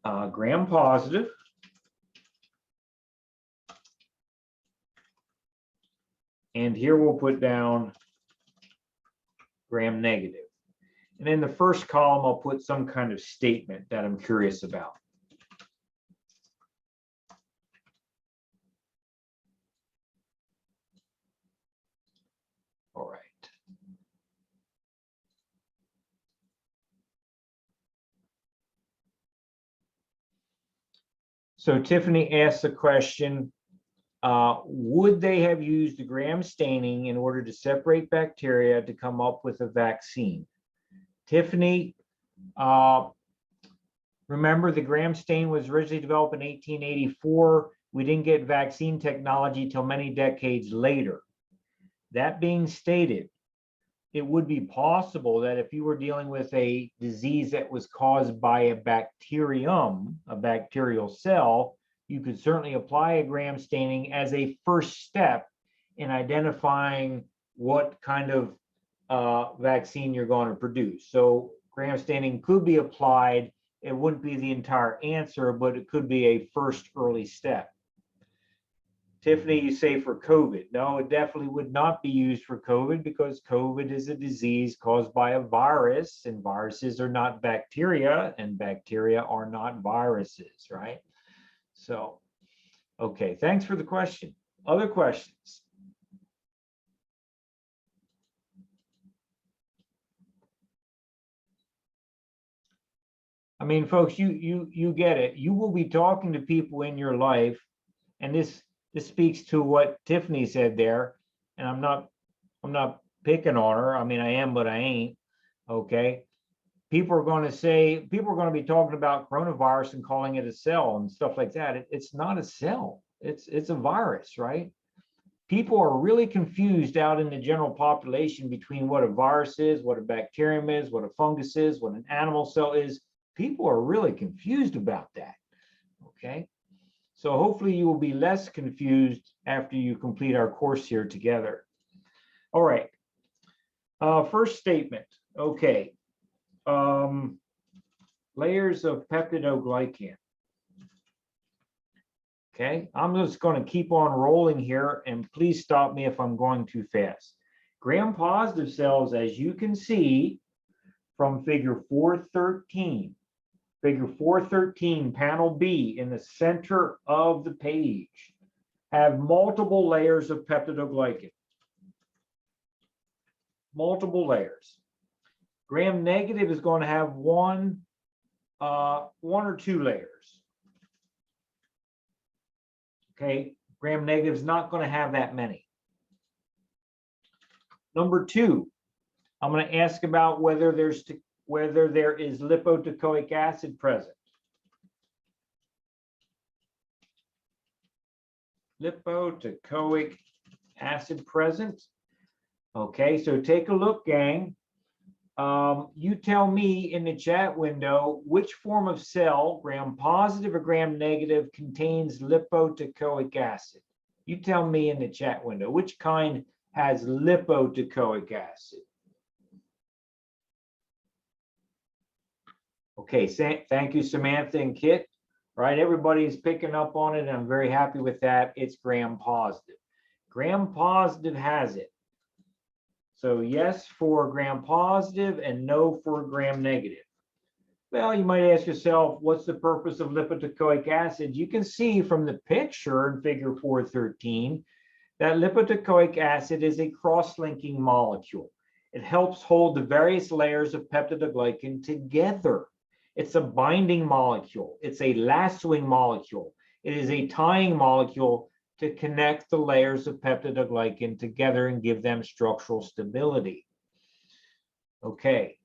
gram-positive, and here we'll put down gram-negative. And in the first column, I'll put some kind of statement that I'm curious about. All right. So Tiffany asked the question, would they have used the gram staining in order to separate bacteria to come up with a vaccine? Tiffany, remember the gram stain was originally developed in 1884. We didn't get vaccine technology till many decades later. That being stated, it would be possible that if you were dealing with a disease that was caused by a bacterium, a bacterial cell, you could certainly apply a gram staining as a first step in identifying what kind of vaccine you're going to produce. So gram staining could be applied. It wouldn't be the entire answer, but it could be a first early step. Tiffany, you say for COVID. No, it definitely would not be used for COVID because COVID is a disease caused by a virus, and viruses are not bacteria, and bacteria are not viruses, right? So, okay, thanks for the question. Other questions? I mean, folks, you get it. You will be talking to people in your life, and this speaks to what Tiffany said there. And I'm not picking on her. I mean, I am, but I ain't. Okay. People are going to be talking about coronavirus and calling it a cell and stuff like that. It's not a cell. It's a virus, right? People are really confused out in the general population between what a virus is, what a bacterium is, what a fungus is, what an animal cell is. People are really confused about that. Okay. So hopefully you will be less confused after you complete our course here together. All right. First statement. Okay. Layers of peptidoglycan. Okay. I'm just going to keep on rolling here, and please stop me if I'm going too fast. Gram-positive cells, as you can see from figure 413. Figure 413, panel B, in the center of the page, have multiple layers of peptidoglycan. Multiple layers. Gram-negative is going to have one or two layers. Okay, gram-negative is not going to have that many. Number two, I'm going to ask about whether there is lipoteichoic acid present. Lipoteichoic acid present. Okay, so take a look, gang. You tell me in the chat window which form of cell, gram-positive or gram-negative, contains lipoteichoic acid. You tell me in the chat window which kind has lipoteichoic acid. Okay, thank you, Samantha and Kit. Right, everybody's picking up on it, and I'm very happy with that. It's gram-positive. Gram-positive has it. So yes for gram-positive and no for gram-negative. Well, you might ask yourself, what's the purpose of lipoteichoic acid? You can see from the picture in figure 413 that lipoteichoic acid is a cross-linking molecule. It helps hold the various layers of peptidoglycan together. It's a binding molecule. It's a lassoing molecule. It is a tying molecule to connect the layers of peptidoglycan together and give them structural stability. Okay.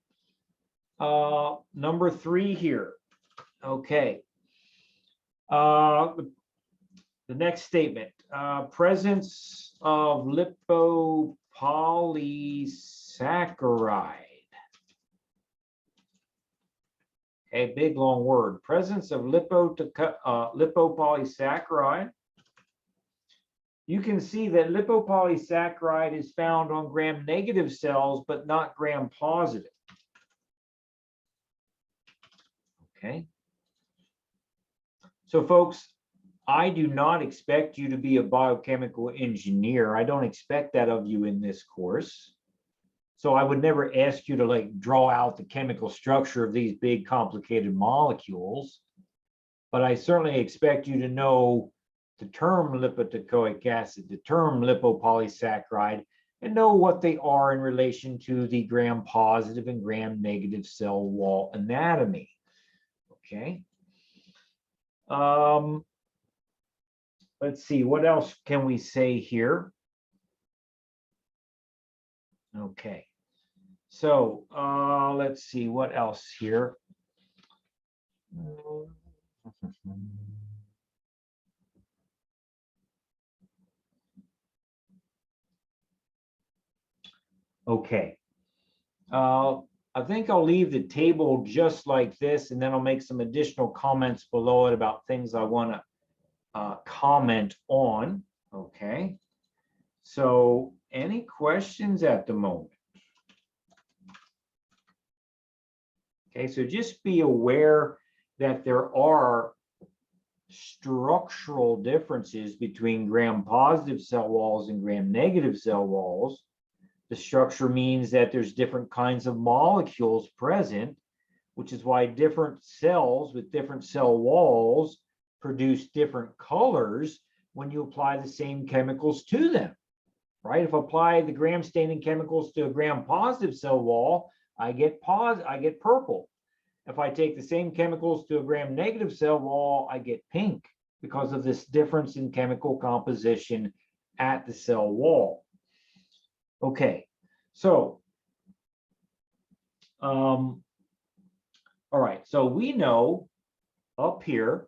Number three here. Okay. The next statement, presence of lipopolysaccharide. A big long word. Presence of lipopolysaccharide. You can see that lipopolysaccharide is found on gram-negative cells, but not gram-positive. Okay. So folks, I do not expect you to be a biochemical engineer. I don't expect that of you in this course. So I would never ask you to like draw out the chemical structure of these big complicated molecules, but I certainly expect you to know the term lipoteichoic acid, the term lipopolysaccharide, and know what they are in relation to the gram-positive and gram-negative cell wall anatomy. Okay. Let's see, what else can we say here? Okay. So let's see what else here. Okay. I think I'll leave the table just like this, and then I'll make some additional comments below it about things I want to comment on. Okay. So any questions at the moment? Okay, so just be aware that there are structural differences between gram-positive cell walls and gram-negative cell walls. The structure means that there's different kinds of molecules present, which is why different cells with different cell walls produce different colors when you apply the same chemicals to them, right? If I apply the gram-staining chemicals to a gram-positive cell wall, I get purple. If I take the same chemicals to a gram-negative cell wall, I get pink because of this difference in chemical composition at the cell wall. Okay, so, all right, so we know up here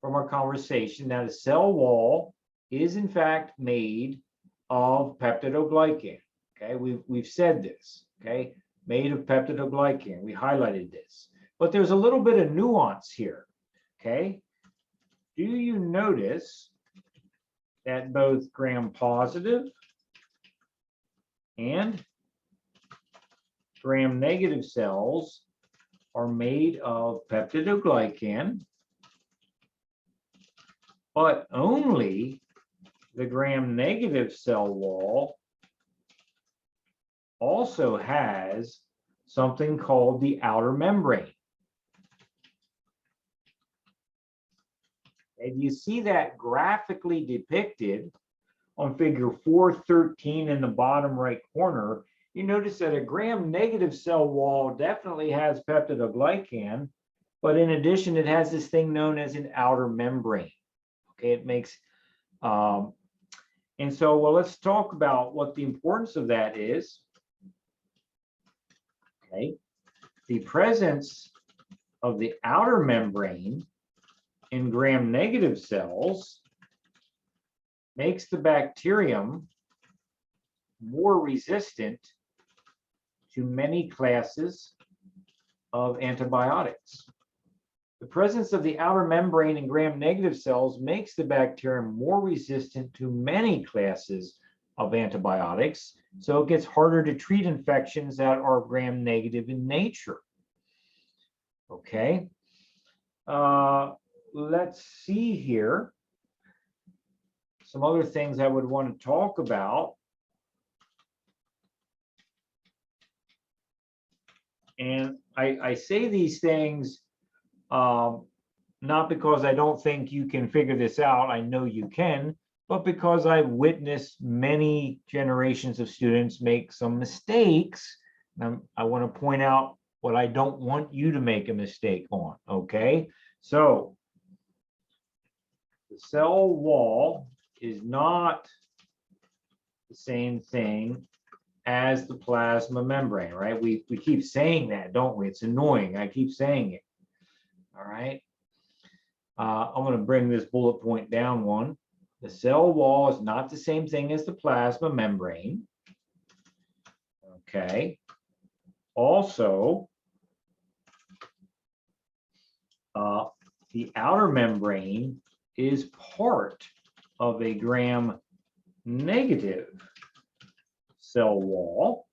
from our conversation that a cell wall is in fact made of peptidoglycan. Okay, we've said this, okay, made of peptidoglycan. We highlighted this, but there's a little bit of nuance here, okay? Do you notice that both gram-positive and gram-negative cells are made of peptidoglycan, but only the gram-negative cell wall also has something called the outer membrane. And you see that graphically depicted on figure 413 in the bottom right corner. You notice that a gram-negative cell wall definitely has peptidoglycan, but in addition, it has this thing known as an outer membrane. Okay, it makes, and so, well, let's talk about what the importance of that is. Okay, the presence of the outer membrane in gram-negative cells makes the bacterium more resistant to many classes of antibiotics. The presence of the outer membrane in gram-negative cells makes the bacterium more resistant to many classes of antibiotics, so it gets harder to treat infections that are gram-negative in nature. Okay, let's see here. Some other things I would want to talk about. And I say these things not because I don't think you can figure this out. I know you can, but because I've witnessed many generations of students make some mistakes. I want to point out what I don't want you to make a mistake on, okay? So the cell wall is not the same thing as the plasma membrane, right? We keep saying that, don't we? It's annoying. I keep saying it. All right. I'm going to bring this bullet point down one. The cell wall is not the same thing as the plasma membrane. Okay. Also, the outer membrane is part of a gram-negative cell wall.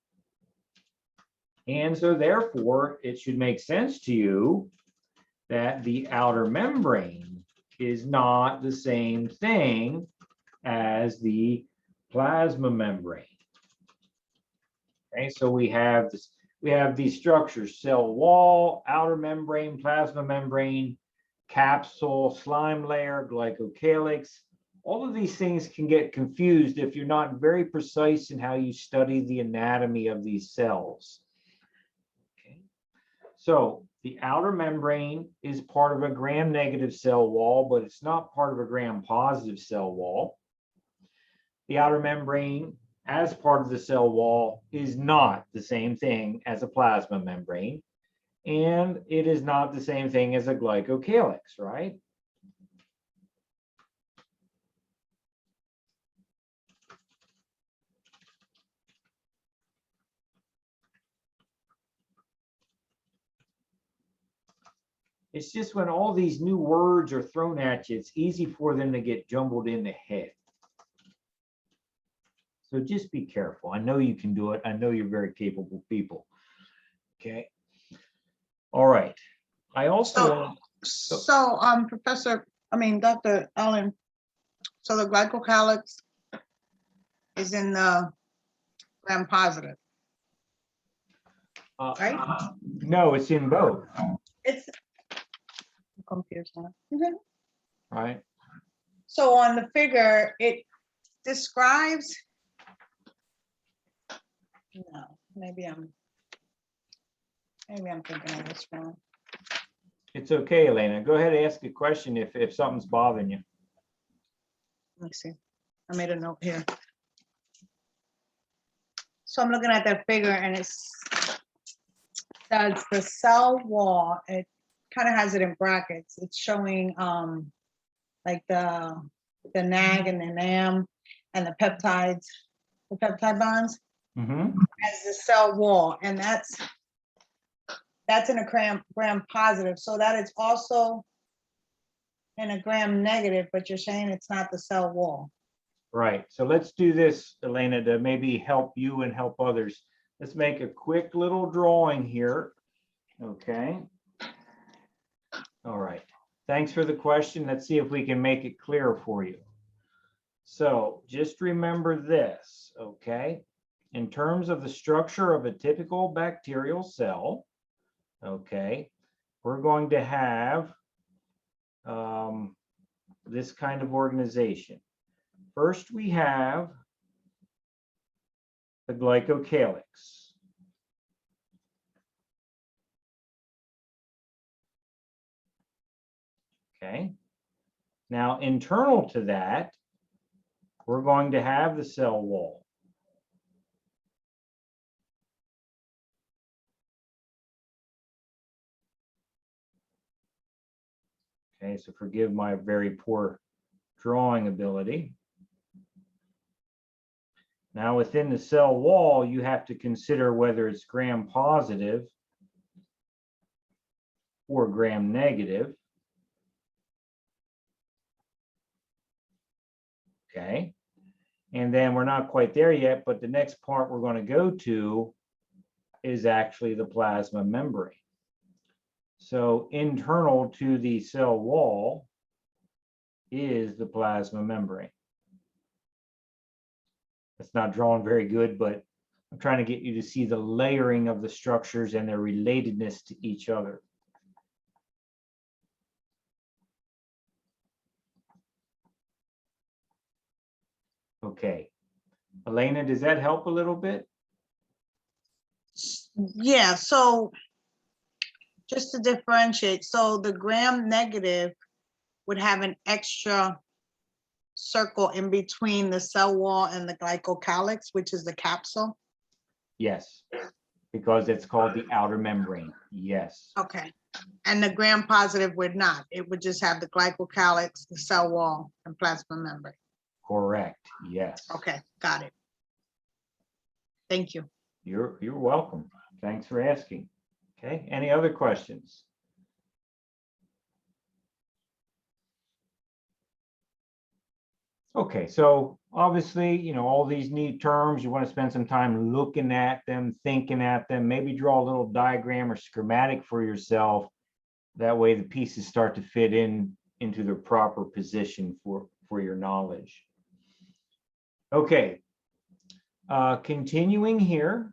And so therefore, it should make sense to you that the outer membrane is not the same thing as the plasma membrane. Okay, so we have this, we have these structures: cell wall, outer membrane, plasma membrane, capsule, slime layer, glycocalyx. All of these things can get confused if you're not very precise in how you study the anatomy of these cells. Okay. So the outer membrane is part of a gram-negative cell wall, but it's not part of a gram-positive cell wall. The outer membrane, as part of the cell wall, is not the same thing as a plasma membrane, and it is not the same thing as a glycocalyx, right? It's just when all these new words are thrown at you, it's easy for them to get jumbled in the head. So just be careful. I know you can do it. I know you're very capable people. Okay. All right. I also, Professor, Dr. Allen, so the glycocalyx is in the gram positive, right? no, it's in both, It's I'm confused now. right? So on the figure, it describes, no, maybe I'm thinking of this wrong. It's okay, Elena. Go ahead and ask a question if something's bothering you. Let me see. I made a note here. So I'm looking at that figure and it's says the cell wall, it kind of has it in brackets. It's showing like the NAG and the NAM and the peptides, the peptide bonds Mhm. as the cell wall. And that's in a gram positive. So that is also in a gram negative, but you're saying it's not the cell wall. Right. So let's do this, Elena, to maybe help you and help others. Let's make a quick little drawing here. Okay. All right. Thanks for the question. Let's see if we can make it clear for you. So just remember this, okay? In terms of the structure of a typical bacterial cell, okay, we're going to have this kind of organization. First, we have the glycocalyx. Okay. Now, internal to that, we're going to have the cell wall. Okay, so forgive my very poor drawing ability. Now, within the cell wall, you have to consider whether it's gram positive or gram negative. Okay. And then we're not quite there yet, but the next part we're going to go to is actually the plasma membrane. So internal to the cell wall is the plasma membrane. It's not drawn very good, but I'm trying to get you to see the layering of the structures and their relatedness to each other. Okay. Elena, does that help a little bit? Yeah, so just to differentiate, so the gram negative would have an extra circle in between the cell wall and the glycocalyx, which is the capsule. Yes, because it's called the outer membrane. Yes. Okay. And the gram positive would not. It would just have the glycocalyx, the cell wall, and plasma membrane. Correct. Yes. Okay, got it. Thank you. You're welcome. Thanks for asking. Okay, any other questions? Okay, so obviously, you know, all these neat terms, you want to spend some time looking at them, thinking at them, maybe draw a little diagram or schematic for yourself. That way the pieces start to fit into their proper position for your knowledge. Okay, continuing here.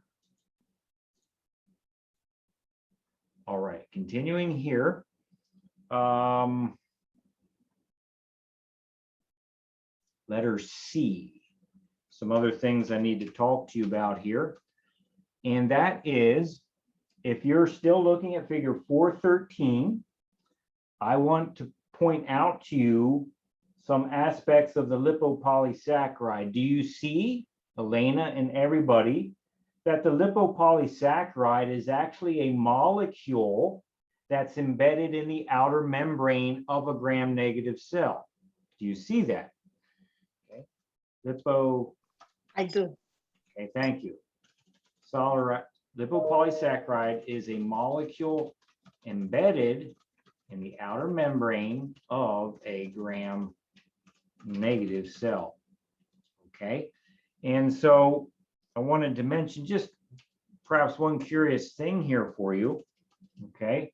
All right, continuing here. Letter C. Some other things I need to talk to you about here. And that is, if you're still looking at figure 413, I want to point out to you some aspects of the lipopolysaccharide. Do you see, Elena and everybody, that the lipopolysaccharide is actually a molecule that's embedded in the outer membrane of a gram-negative cell? Do you see that? Okay. I do. Okay, thank you. Solid lipopolysaccharide is a molecule embedded in the outer membrane of a gram-negative cell. Okay, and so I wanted to mention just perhaps one curious thing here for you. Okay,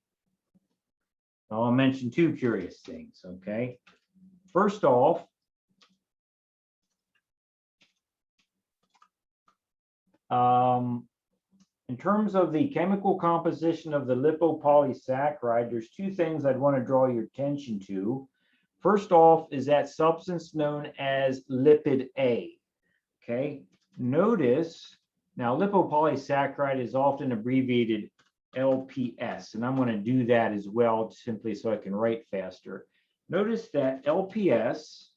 I'll mention two curious things. Okay, first off, in terms of the chemical composition of the lipopolysaccharide, there's two things I'd want to draw your attention to. First off is that substance known as lipid A. Okay, notice now lipopolysaccharide is often abbreviated LPS, and I'm going to do that as well simply so I can write faster. Notice that LPS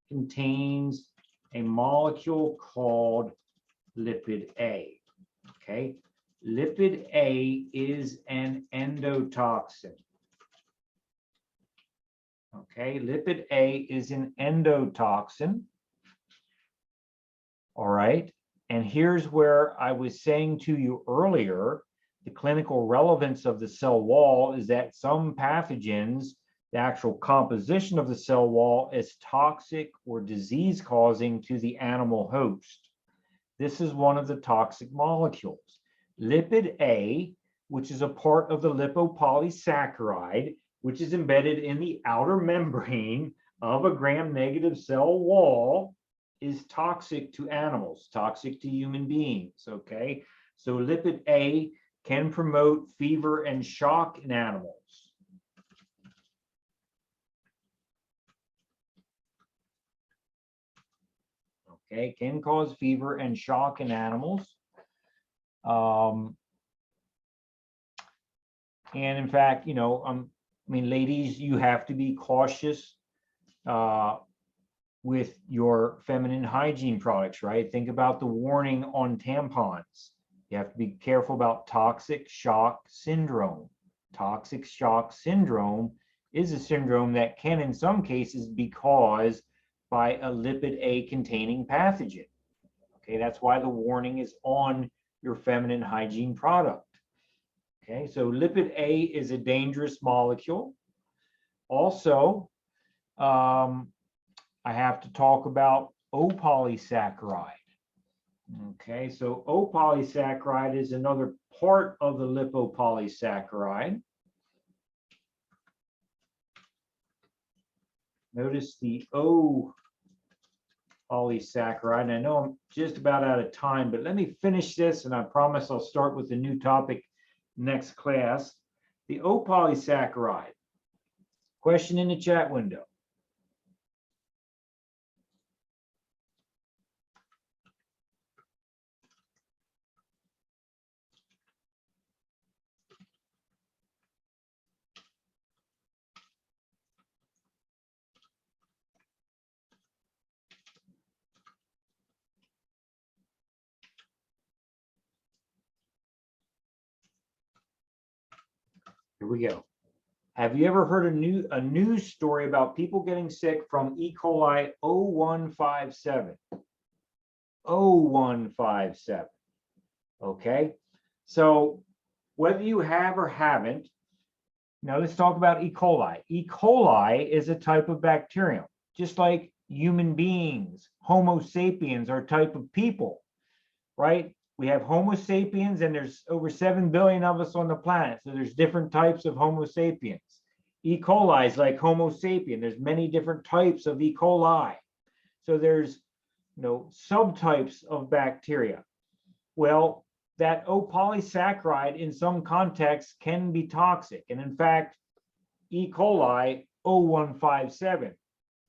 contains a molecule called lipid A. Okay, lipid A is an endotoxin. Okay, lipid A is an endotoxin. All right, and here's where I was saying to you earlier, the clinical relevance of the cell wall is that some pathogens, the actual composition of the cell wall is toxic or disease-causing to the animal host. This is one of the toxic molecules. Lipid A, which is a part of the lipopolysaccharide, which is embedded in the outer membrane of a gram-negative cell wall, is toxic to animals, toxic to human beings, okay? So lipid A can promote fever and shock in animals. Okay, can cause fever and shock in animals. And in fact, you know, I mean, ladies, you have to be cautious with your feminine hygiene products, right? Think about the warning on tampons. You have to be careful about toxic shock syndrome. Toxic shock syndrome is a syndrome that can, in some cases, be caused by a lipid A containing pathogen. Okay, that's why the warning is on your feminine hygiene product. Okay, so lipid A is a dangerous molecule. Also, I have to talk about O-polysaccharide. Okay, so O-polysaccharide is another part of the lipopolysaccharide. Notice the O-polysaccharide. I know I'm just about out of time, but let me finish this, and I promise I'll start with a new topic next class. The O-polysaccharide. Question in the chat window. Here we go. Have you ever heard a news story about people getting sick from E. coli 0157? 0157. Okay, so whether you have or haven't, now let's talk about E. coli. E. coli is a type of bacterium, just like human beings. Homo sapiens are a type of people, right? We have Homo sapiens, and there's over 7 billion of us on the planet. So there's different types of Homo sapiens. E. coli is like Homo sapien. There's many different types of E. coli. So there's, you know, subtypes of bacteria. Well, that O polysaccharide in some contexts can be toxic. And in fact, E. coli 0157,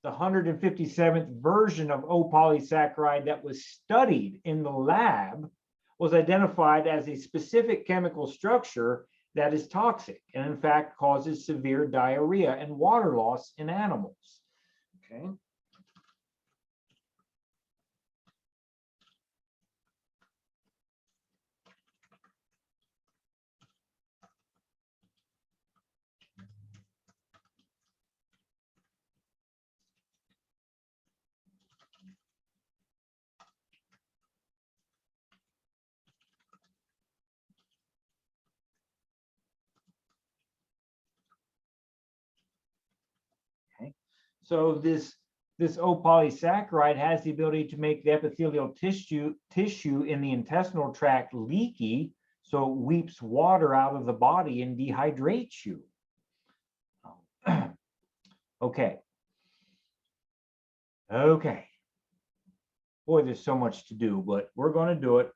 the 157th version of O polysaccharide that was studied in the lab, was identified as a specific chemical structure that is toxic and in fact causes severe diarrhea and water loss in animals. Okay. So this O polysaccharide has the ability to make the epithelial tissue in the intestinal tract leaky, so it weeps water out of the body and dehydrates you. Okay. Okay. Boy, there's so much to do, but we're going to do it.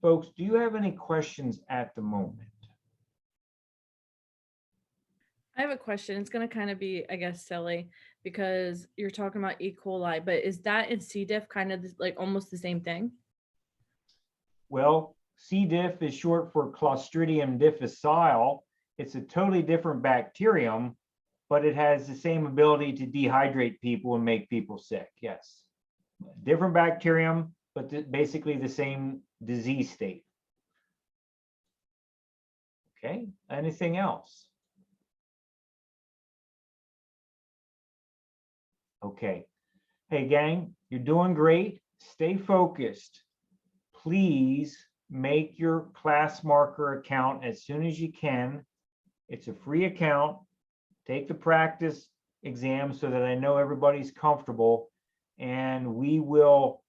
Folks, do you have any questions at the moment? I have a question. It's going to kind of be, I guess, silly because you're talking about E. coli, but is that in C. diff kind of like almost the same thing? Well, C. diff is short for Clostridium difficile. It's a totally different bacterium, but it has the same ability to dehydrate people and make people sick. Yes. Different bacterium, but basically the same disease state. Okay. Anything else? Okay. Hey, gang, you're doing great. Stay focused. Please make your class marker account as soon as you can. It's a free account. Take the practice exam so that I know everybody's comfortable. And we will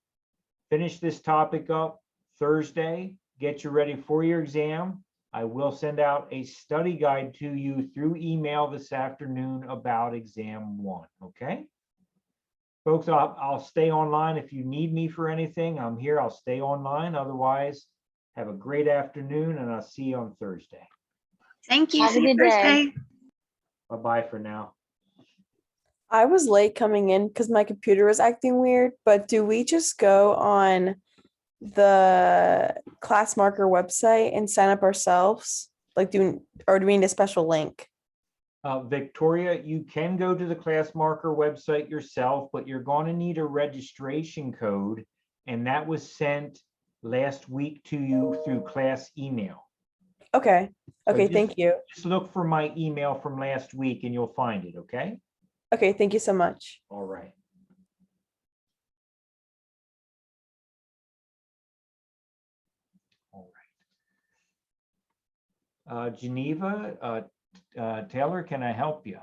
finish this topic up Thursday. Get you ready for your exam. I will send out a study guide to you through email this afternoon about exam 1. Okay? Folks, I'll stay online. If you need me for anything, I'm here. I'll stay online. Otherwise, have a great afternoon, and I'll see you on Thursday. Thank you. Have a See you good day. Thursday. Bye-bye for now. I was late coming in because my computer was acting weird, but do we just go on the class marker website and sign up ourselves? Like, or do we need a special link? Victoria, you can go to the class marker website yourself, but you're going to need a registration code, and that was sent last week to you through class email. Okay. So Okay, thank you. Just look for my email from last week and you'll find it, okay? Okay, thank you so much. All right. All right. Geneva, Taylor, can I help you?